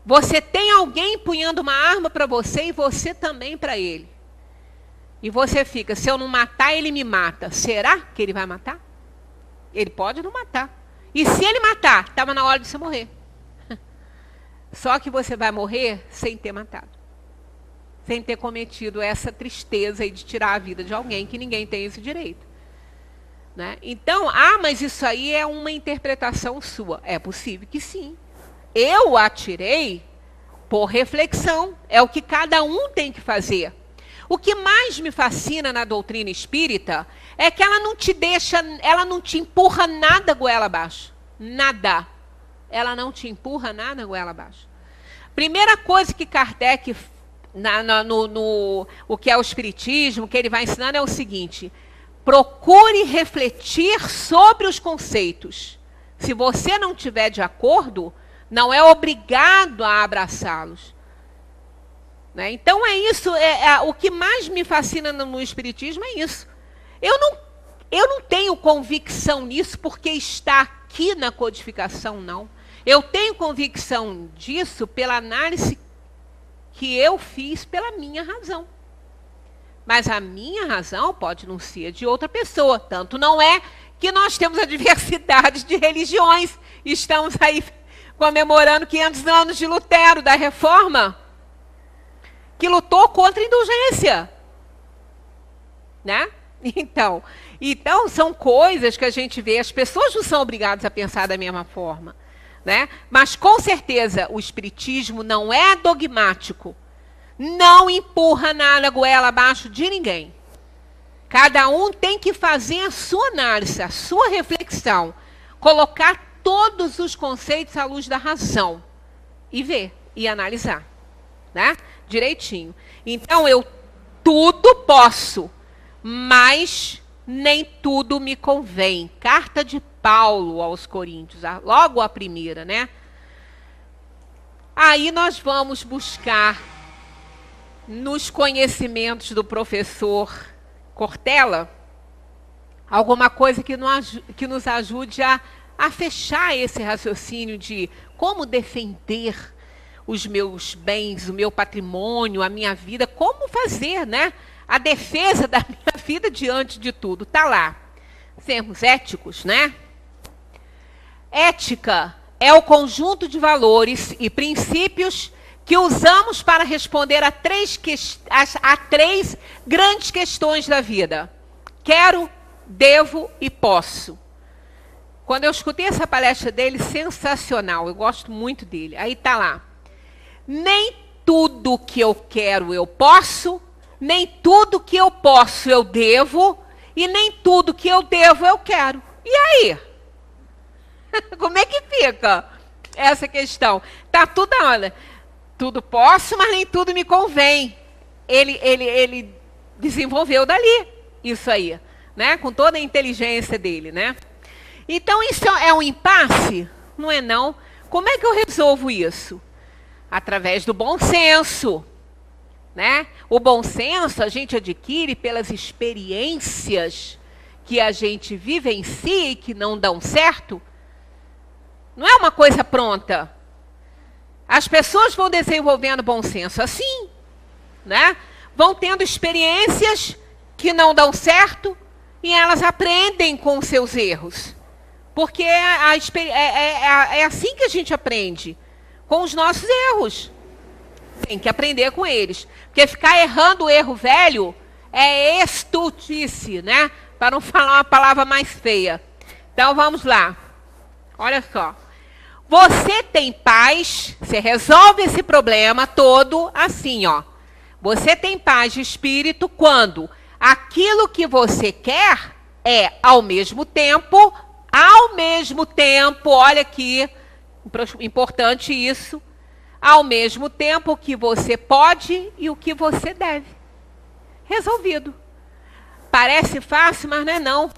S2: Você tem alguém empunhando uma arma para você e você também para ele. E você fica, se eu não matar, ele me mata. Será que ele vai matar? Ele pode não matar. E se ele matar, estava na hora de você morrer. Só que você vai morrer sem ter matado. Sem ter cometido essa tristeza aí de tirar a vida de alguém, que ninguém tem esse direito. Né? Então, mas isso aí é uma interpretação sua. É possível que sim. Eu a tirei por reflexão. É o que cada um tem que fazer. O que mais me fascina na doutrina espírita é que ela não te deixa, ela não te empurra nada goela abaixo. Nada. Ela não te empurra nada goela abaixo. Primeira coisa que Kardec, o que é o Espiritismo, que ele vai ensinando é o seguinte: procure refletir sobre os conceitos. Se você não estiver de acordo, não é obrigado a abraçá-los. Né? Então é isso, o que mais me fascina no Espiritismo é isso. Eu não tenho convicção nisso porque está aqui na codificação, não. Eu tenho convicção disso pela análise que eu fiz pela minha razão. Mas a minha razão pode não ser de outra pessoa. Tanto não é que nós temos a diversidade de religiões. Estamos aí comemorando 500 anos de Lutero, da Reforma, que lutou contra a indulgência. Né? Então, são coisas que a gente vê. As pessoas não são obrigadas a pensar da mesma forma. Né? Mas, com certeza, o Espiritismo não é dogmático. Não empurra nada goela abaixo de ninguém. Cada um tem que fazer a sua análise, a sua reflexão. Colocar todos os conceitos à luz da razão e ver e analisar, né? Direitinho. Então, eu tudo posso, mas nem tudo me convém. Carta de Paulo aos Coríntios, logo a primeira, né? Aí nós vamos buscar nos conhecimentos do professor Cortella alguma coisa que nos ajude a fechar esse raciocínio de como defender os meus bens, o meu patrimônio, a minha vida, como fazer, né? A defesa da minha vida diante de tudo. Está lá. Sermos éticos, né? Ética é o conjunto de valores e princípios que usamos para responder a três grandes questões da vida. Quero, devo e posso. Quando eu escutei essa palestra dele, sensacional, eu gosto muito dele. Aí está lá. Nem tudo que eu quero eu posso, nem tudo que eu posso eu devo, e nem tudo que eu devo eu quero. E aí? Como é que fica essa questão? Tá tudo, olha, tudo posso, mas nem tudo me convém. Ele desenvolveu dali isso aí, né? Com toda a inteligência dele, né? Então isso é um impasse? Não é não? Como é que eu resolvo isso? Através do bom senso, né? O bom senso a gente adquire pelas experiências que a gente vivencia e que não dão certo. Não é uma coisa pronta. As pessoas vão desenvolvendo bom senso assim, né? Vão tendo experiências que não dão certo e elas aprendem com os seus erros. Porque é assim que a gente aprende, com os nossos erros. Tem que aprender com eles. Porque ficar errando o erro velho é estultice, né? Para não falar uma palavra mais feia. Então vamos lá. Olha só. Você tem paz, você resolve esse problema todo assim, ó. Você tem paz de espírito quando aquilo que você quer é, ao mesmo tempo, olha aqui, importante isso, ao mesmo tempo o que você pode e o que você deve. Resolvido. Parece fácil, mas não é não.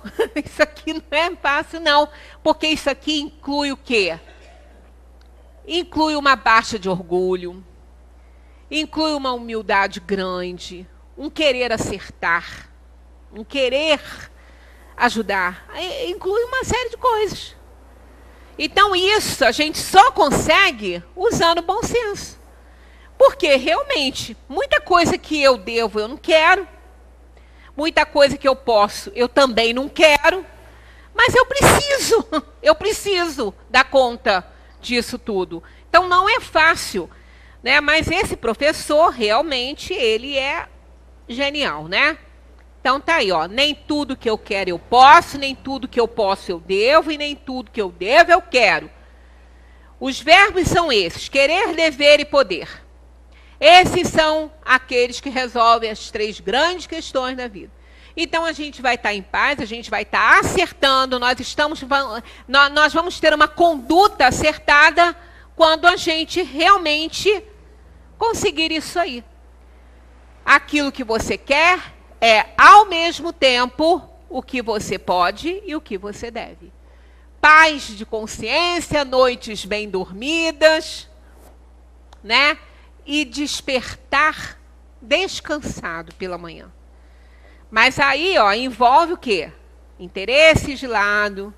S2: Isso aqui não é fácil não, porque isso aqui inclui o quê? Inclui uma baixa de orgulho, inclui uma humildade grande, um querer acertar, um querer ajudar, inclui uma série de coisas. Então isso a gente só consegue usando bom senso. Porque realmente, muita coisa que eu devo eu não quero, muita coisa que eu posso eu também não quero, mas eu preciso dar conta disso tudo. Então não é fácil, né? Mas esse professor realmente ele é genial, né? Então tá aí, ó, nem tudo que eu quero eu posso, nem tudo que eu posso eu devo e nem tudo que eu devo eu quero. Os verbos são esses: querer, dever e poder. Esses são aqueles que resolvem as três grandes questões da vida. Então a gente vai estar em paz, a gente vai estar acertando, nós vamos ter uma conduta acertada quando a gente realmente conseguir isso aí. Aquilo que você quer é, ao mesmo tempo, o que você pode e o que você deve. Paz de consciência, noites bem dormidas, né? E despertar descansado pela manhã. Mas aí, ó, envolve o quê? Interesses de lado,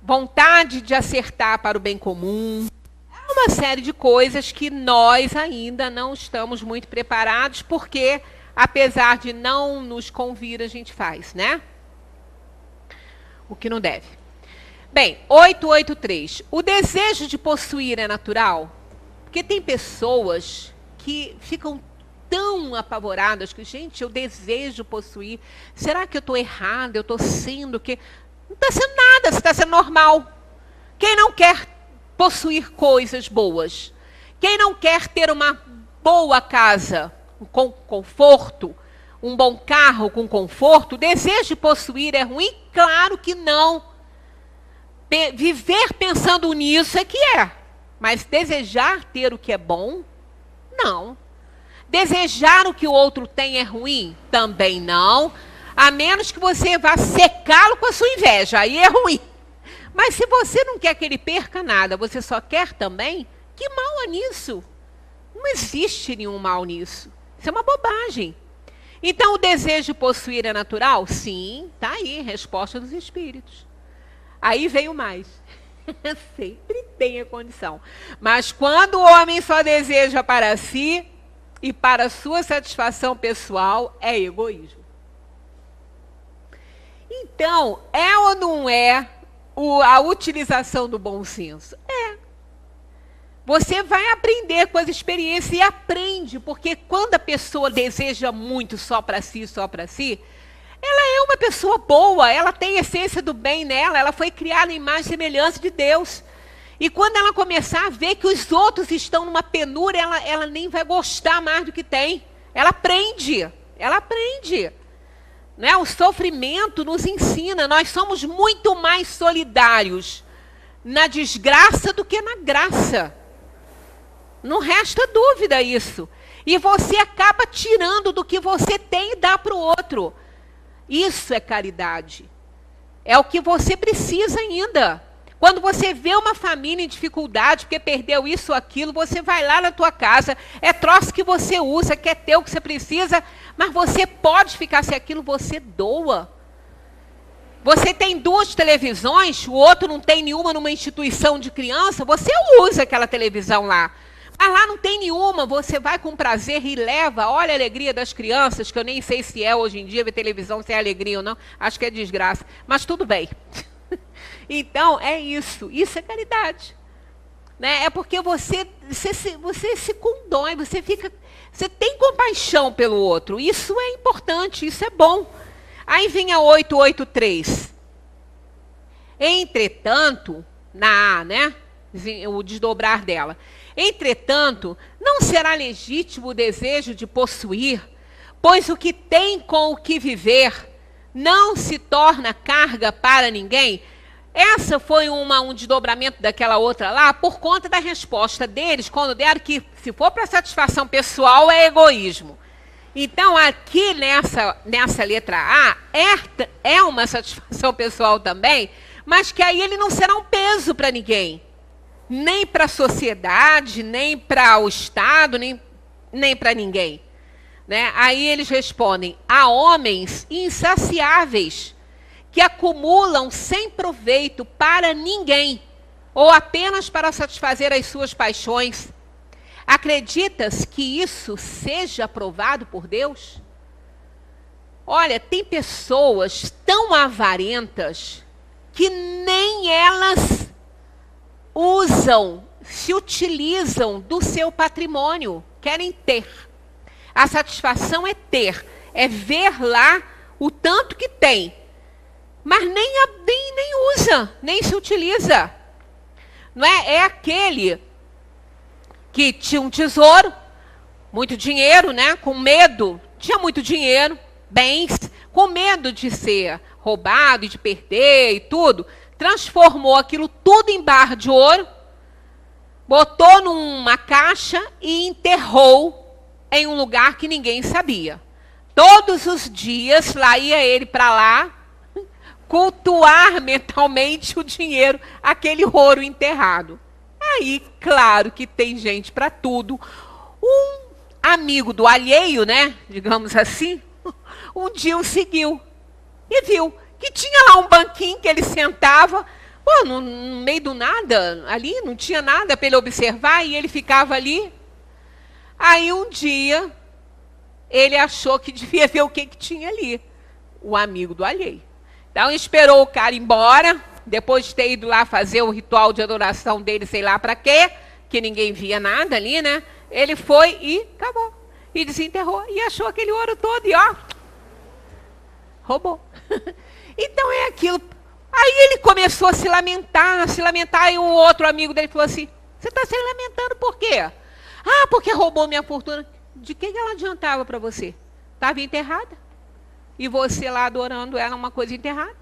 S2: vontade de acertar para o bem comum. É uma série de coisas que nós ainda não estamos muito preparados, porque, apesar de não nos convir, a gente faz, né? O que não deve. Bem, 883. O desejo de possuir é natural? Porque tem pessoas que ficam tão apavoradas que, gente, eu desejo possuir. Será que eu estou errada? Eu estou sendo o quê? Não está sendo nada, você está sendo normal. Quem não quer possuir coisas boas? Quem não quer ter uma boa casa com conforto, um bom carro com conforto? O desejo de possuir é ruim? Claro que não. Viver pensando nisso é que é. Mas desejar ter o que é bom, não. Desejar o que o outro tem é ruim? Também não. A menos que você vá secá-lo com a sua inveja. Aí é ruim. Mas se você não quer que ele perca nada, você só quer também, que mal há nisso? Não existe nenhum mal nisso. Isso é uma bobagem. Então, o desejo de possuir é natural? Sim, está aí, resposta dos espíritos. Aí veio mais. Sempre tem a condição. Mas quando o homem só deseja para si e para sua satisfação pessoal, é egoísmo. Então, é ou não é a utilização do bom senso? É. Você vai aprender com as experiências e aprende, porque quando a pessoa deseja muito só para si, ela é uma pessoa boa, ela tem a essência do bem nela, ela foi criada em imagem e semelhança de Deus. E quando ela começar a ver que os outros estão numa penúria, ela nem vai gostar mais do que tem. Ela aprende. Né? O sofrimento nos ensina, nós somos muito mais solidários na desgraça do que na graça. Não resta dúvida isso. E você acaba tirando do que você tem e dá para o outro. Isso é caridade. É o que você precisa ainda. Quando você vê uma família em dificuldade, porque perdeu isso ou aquilo, você vai lá na tua casa, é troço que você usa, que é teu, que você precisa, mas você pode ficar sem aquilo, você doa. Você tem 2 televisões, o outro não tem nenhuma numa instituição de criança, você usa aquela televisão lá. Mas lá não tem nenhuma, você vai com prazer e leva, olha a alegria das crianças, que eu nem sei se é hoje em dia ver televisão se é alegria ou não, acho que é desgraça, mas tudo bem. Então, é isso é caridade. Né? É porque você se condói, você tem compaixão pelo outro, isso é importante, isso é bom. Aí vem a 883. Entretanto, na A, né? O desdobrar dela. Entretanto, não será legítimo o desejo de possuir, pois o que tem com o que viver não se torna carga para ninguém. Essa foi um desdobramento daquela outra lá, por conta da resposta deles, quando deram que, se for para satisfação pessoal, é egoísmo. Então, aqui nessa letra A, é uma satisfação pessoal também, mas que aí ele não será um peso para ninguém. Nem para a sociedade, nem para o Estado, nem para ninguém. Né? Aí eles respondem, há homens insaciáveis que acumulam sem proveito para ninguém, ou apenas para satisfazer as suas paixões. Acreditas que isso seja aprovado por Deus? Olha, tem pessoas tão avarentas que nem elas se utilizam do seu patrimônio, querem ter. A satisfação é ter, é ver lá o tanto que tem, mas nem usa, nem se utiliza. Não é? É aquele que tinha um tesouro, muito dinheiro, né? Com medo, tinha muito dinheiro, bens, com medo de ser roubado e de perder e tudo, transformou aquilo tudo em barra de ouro, botou numa caixa e enterrou em um lugar que ninguém sabia. Todos os dias lá ia ele para lá, cultuar mentalmente o dinheiro, aquele ouro enterrado. Aí, claro que tem gente para tudo. Um amigo do alheio, né, digamos assim, um dia o seguiu e viu que tinha lá um banquinho que ele sentava, pô, no meio do nada, ali não tinha nada para ele observar, e ele ficava ali. Aí um dia, ele achou que devia ver o que tinha ali, o amigo do alheio. Então esperou o cara ir embora, depois de ter ido lá fazer o ritual de adoração dele, sei lá para quê, que ninguém via nada ali, né? Ele foi e acabou. E desenterrou, e achou aquele ouro todo, e ó, roubou. Então é aquilo. Aí ele começou a se lamentar, e um outro amigo dele falou assim, você está se lamentando por quê? Ah, porque roubou minha fortuna. De que ela adiantava para você? Estava enterrada. E você lá adorando ela, uma coisa enterrada.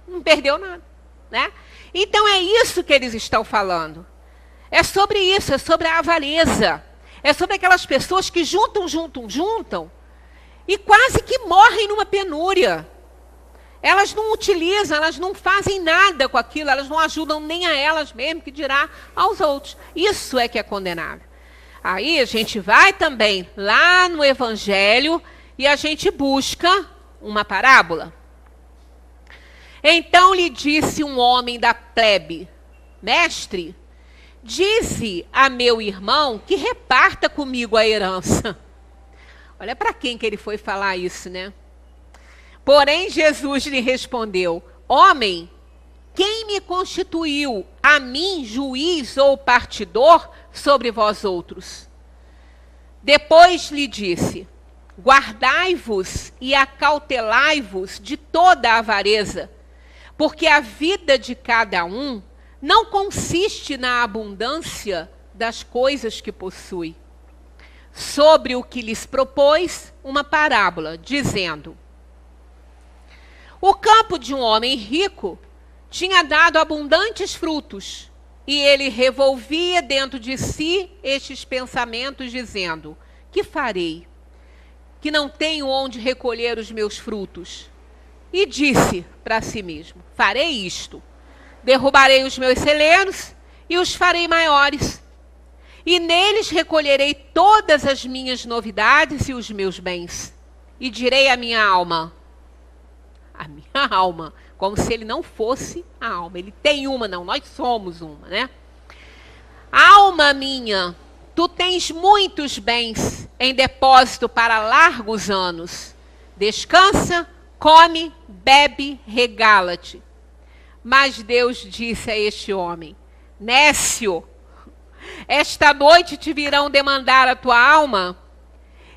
S2: Não perdeu nada. Né? Então é isso que eles estão falando. É sobre isso, é sobre a avareza. É sobre aquelas pessoas que juntam e quase que morrem numa penúria. Elas não utilizam, elas não fazem nada com aquilo, elas não ajudam nem a elas mesmas, que dirá aos outros. Isso é que é condenável. Aí a gente vai também lá no Evangelho e a gente busca uma parábola. Então lhe disse um homem da plebe: mestre, dize a meu irmão que reparta comigo a herança. Olha para quem que ele foi falar isso, né? Porém, Jesus lhe respondeu: homem, quem me constituiu a mim juiz ou partidor sobre vós outros? Depois lhe disse: guardai-vos e acautelai-vos de toda a avareza, porque a vida de cada um não consiste na abundância das coisas que possui. Sobre o que lhes propôs uma parábola, dizendo: o campo de um homem rico tinha dado abundantes frutos, e ele revolvia dentro de si estes pensamentos, dizendo: que farei, que não tenho onde recolher os meus frutos? E disse para si mesmo: farei isto, derrubarei os meus celeiros e os farei maiores, e neles recolherei todas as minhas novidades e os meus bens. E direi à minha alma, como se ele não fosse a alma. Ele tem uma, não, nós somos uma, né? Alma minha, tu tens muitos bens em depósito para largos anos. Descansa, come, bebe, regala-te. Mas Deus disse a este homem: nécio, esta noite te virão demandar a tua alma,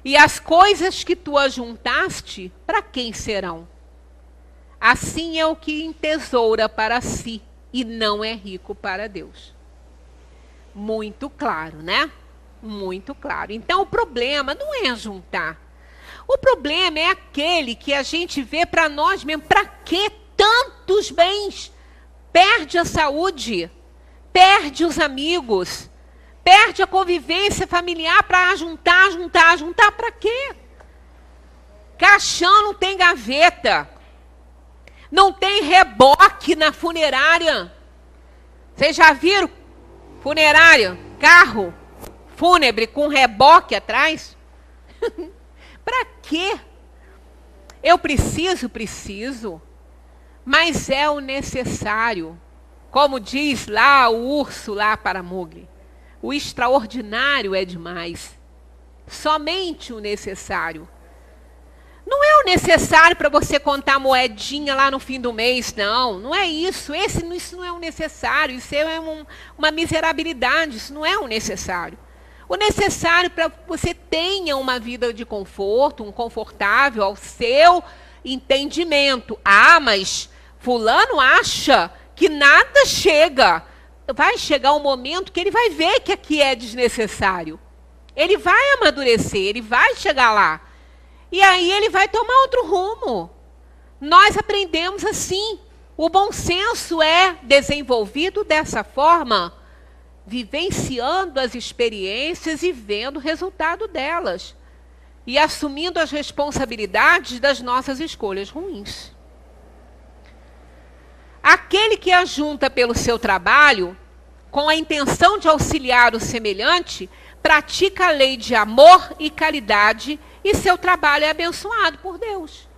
S2: e as coisas que tu ajuntaste, para quem serão? Assim é o que entesoura para si e não é rico para Deus. Muito claro, né? Muito claro. Então o problema não é juntar. O problema é aquele que a gente vê para nós mesmos. Para que tantos bens? Perde a saúde, perde os amigos, perde a convivência familiar para juntar para quê? Caixão não tem gaveta. Não tem reboque na funerária. Vocês já viram funerária? Carro fúnebre com reboque atrás? Para quê? Eu preciso. Mas é o necessário. Como diz lá o urso lá para Mowgli. O extraordinário é demais. Somente o necessário. Não é o necessário para você contar moedinha lá no fim do mês, não. Não é isso. Isso não é o necessário. Isso é uma miserabilidade. Isso não é o necessário. O necessário para que você tenha uma vida de conforto, um confortável ao seu entendimento. Ah, mas fulano acha que nada chega. Vai chegar um momento que ele vai ver que aqui é desnecessário. Ele vai amadurecer, ele vai chegar lá. E aí ele vai tomar outro rumo. Nós aprendemos assim. O bom senso é desenvolvido dessa forma, vivenciando as experiências e vendo o resultado delas. E assumindo as responsabilidades das nossas escolhas ruins. Aquele que ajunta pelo seu trabalho, com a intenção de auxiliar o semelhante, pratica a lei de amor e caridade, e seu trabalho é abençoado por Deus.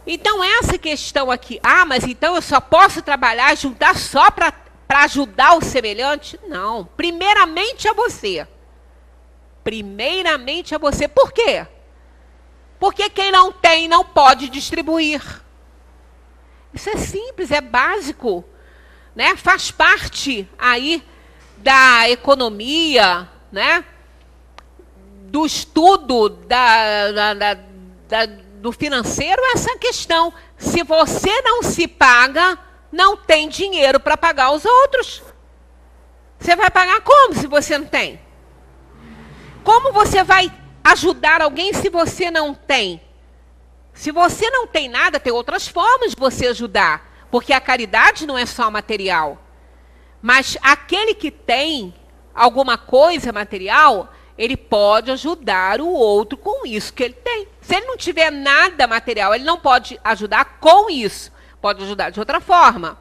S2: Então essa questão aqui, mas então eu só posso trabalhar e juntar só para ajudar o semelhante? Não, primeiramente a você. Primeiramente a você. Por quê? Porque quem não tem não pode distribuir. Isso é simples, é básico, né? Faz parte aí da economia, né? Do estudo do financeiro, essa questão. Se você não se paga, não tem dinheiro para pagar os outros. Você vai pagar como se você não tem? Como você vai ajudar alguém se você não tem? Se você não tem nada, tem outras formas de você ajudar. Porque a caridade não é só material. Mas aquele que tem alguma coisa material, ele pode ajudar o outro com isso que ele tem. Se ele não tiver nada material, ele não pode ajudar com isso. Pode ajudar de outra forma.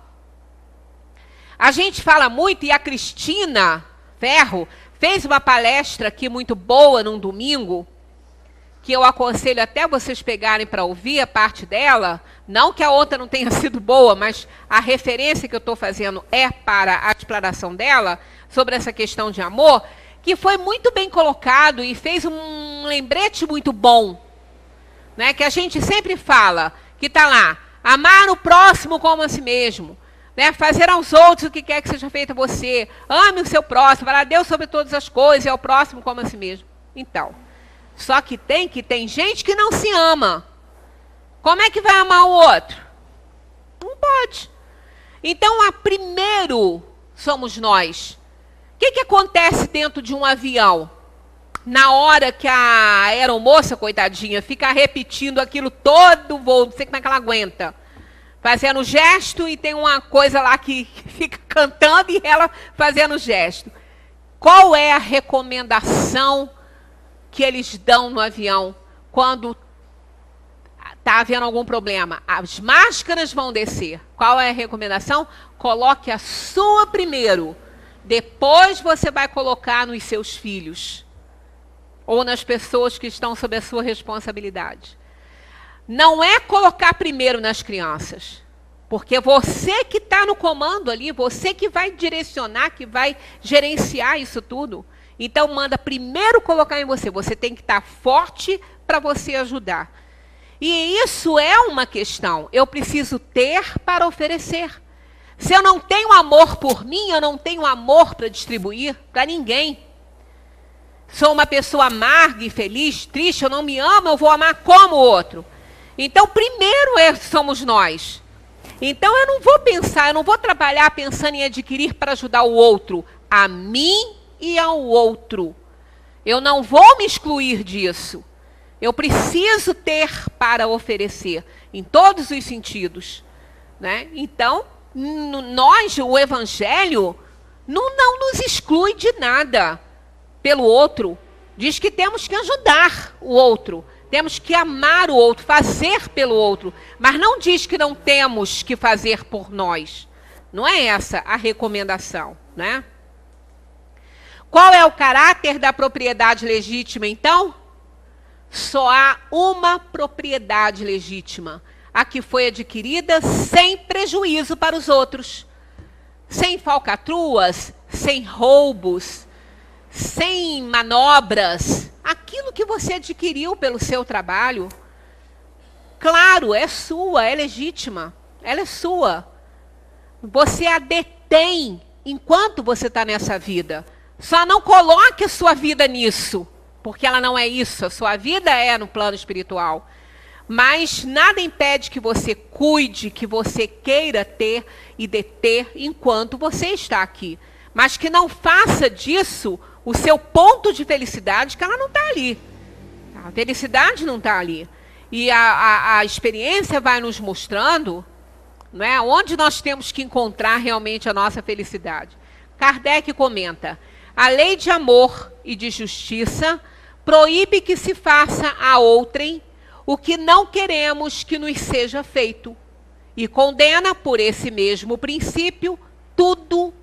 S2: A gente fala muito, e a Cristina Ferro fez uma palestra aqui muito boa num domingo, que eu aconselho até vocês pegarem para ouvir a parte dela. Não que a outra não tenha sido boa, mas a referência que eu estou fazendo é para a explanação dela sobre essa questão de amor, que foi muito bem colocado e fez um lembrete muito bom, né? Que a gente sempre fala, que está lá, amar o próximo como a si mesmo, né? Fazer aos outros o que quer que seja feito a você, ame o seu próximo, falar a Deus sobre todas as coisas e ao próximo como a si mesmo. Então, só que tem gente que não se ama. Como é que vai amar o outro? Não pode. Então, primeiro somos nós. O que acontece dentro de um avião? Na hora que a aeromoça, coitadinha, fica repetindo aquilo todo o voo, não sei como é que ela aguenta. Fazendo gesto e tem uma coisa lá que fica cantando e ela fazendo gesto. Qual é a recomendação que eles dão no avião quando está havendo algum problema? As máscaras vão descer. Qual é a recomendação? Coloque a sua primeiro. Depois você vai colocar nos seus filhos. Ou nas pessoas que estão sob a sua responsabilidade. Não é colocar primeiro nas crianças. Porque você que está no comando ali, você que vai direcionar, que vai gerenciar isso tudo. Então, manda primeiro colocar em você. Você tem que estar forte para você ajudar. E isso é uma questão. Eu preciso ter para oferecer. Se eu não tenho amor por mim, eu não tenho amor para distribuir para ninguém. Sou uma pessoa amarga e feliz, triste, eu não me amo, eu vou amar como o outro. Então, primeiro somos nós. Então, eu não vou pensar, eu não vou trabalhar pensando em adquirir para ajudar o outro. A mim e ao outro. Eu não vou me excluir disso. Eu preciso ter para oferecer, em todos os sentidos, né? Então, nós, o Evangelho, não nos exclui de nada pelo outro. Diz que temos que ajudar o outro, temos que amar o outro, fazer pelo outro, mas não diz que não temos que fazer por nós. Não é essa a recomendação, né? Qual é o caráter da propriedade legítima, então? Só há uma propriedade legítima, a que foi adquirida sem prejuízo para os outros, sem falcatruas, sem roubos, sem manobras. Aquilo que você adquiriu pelo seu trabalho, claro, é sua, é legítima, ela é sua. Você a detém enquanto você está nessa vida. Só não coloque a sua vida nisso, porque ela não é isso. A sua vida é no plano espiritual. Mas nada impede que você cuide, que você queira ter e deter enquanto você está aqui. Mas que não faça disso o seu ponto de felicidade, que ela não está ali. A felicidade não está ali. E a experiência vai nos mostrando, não é, onde nós temos que encontrar realmente a nossa felicidade. Kardec comenta: a lei de amor e de justiça proíbe que se faça a outrem o que não queremos que nos seja feito, e condena por esse mesmo princípio todo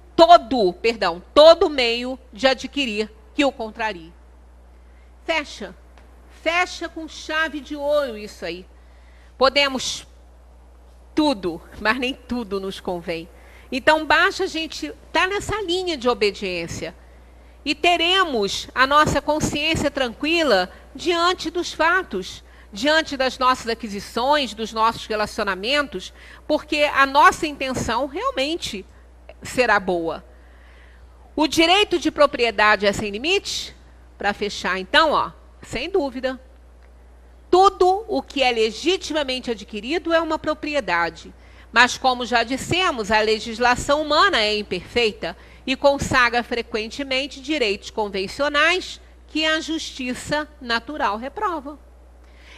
S2: meio de adquirir que o contrarie. Fecha com chave de ouro isso aí. Podemos tudo, mas nem tudo nos convém. Então basta a gente estar nessa linha de obediência e teremos a nossa consciência tranquila diante dos fatos, diante das nossas aquisições, dos nossos relacionamentos, porque a nossa intenção realmente será boa. O direito de propriedade é sem limite? Para fechar, então, sem dúvida. Tudo o que é legitimamente adquirido é uma propriedade. Mas, como já dissemos, a legislação humana é imperfeita e consagra frequentemente direitos convencionais que a justiça natural reprova.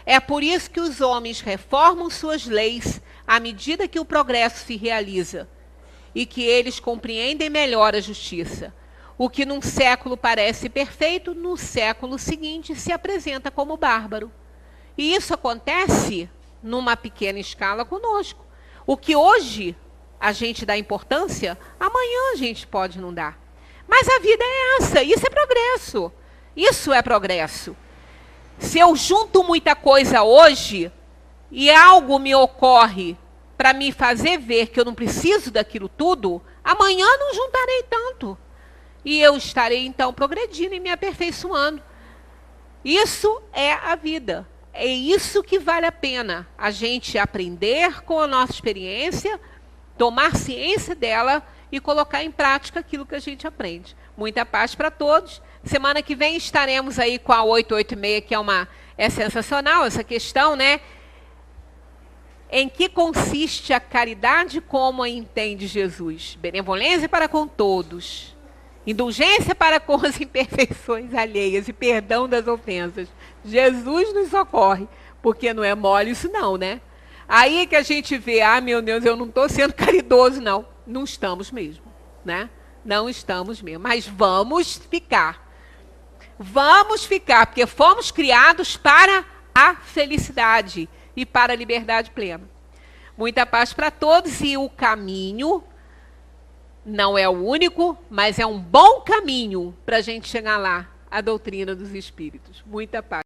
S2: É por isso que os homens reformam suas leis à medida que o progresso se realiza e que eles compreendem melhor a justiça. O que num século parece perfeito, no século seguinte se apresenta como bárbaro. E isso acontece numa pequena escala conosco. O que hoje a gente dá importância, amanhã a gente pode não dar. Mas a vida é essa, isso é progresso. Isso é progresso. Se eu junto muita coisa hoje e algo me ocorre para me fazer ver que eu não preciso daquilo tudo, amanhã não juntarei tanto. E eu estarei, então, progredindo e me aperfeiçoando. Isso é a vida. É isso que vale a pena. A gente aprender com a nossa experiência, tomar ciência dela e colocar em prática aquilo que a gente aprende. Muita paz para todos. Semana que vem estaremos aí com a 886, que é sensacional essa questão, né? Em que consiste a caridade como a entende Jesus? Benevolência para com todos, indulgência para com as imperfeições alheias e perdão das ofensas. Jesus nos socorre, porque não é mole isso não, né? Aí que a gente vê, meu Deus, eu não estou sendo caridoso, não. Não estamos mesmo, né? Não estamos mesmo, mas vamos ficar. Vamos ficar, porque fomos criados para a felicidade e para a liberdade plena. Muita paz para todos, e o caminho não é o único, mas é um bom caminho para a gente chegar lá, a doutrina dos espíritos. Muita paz.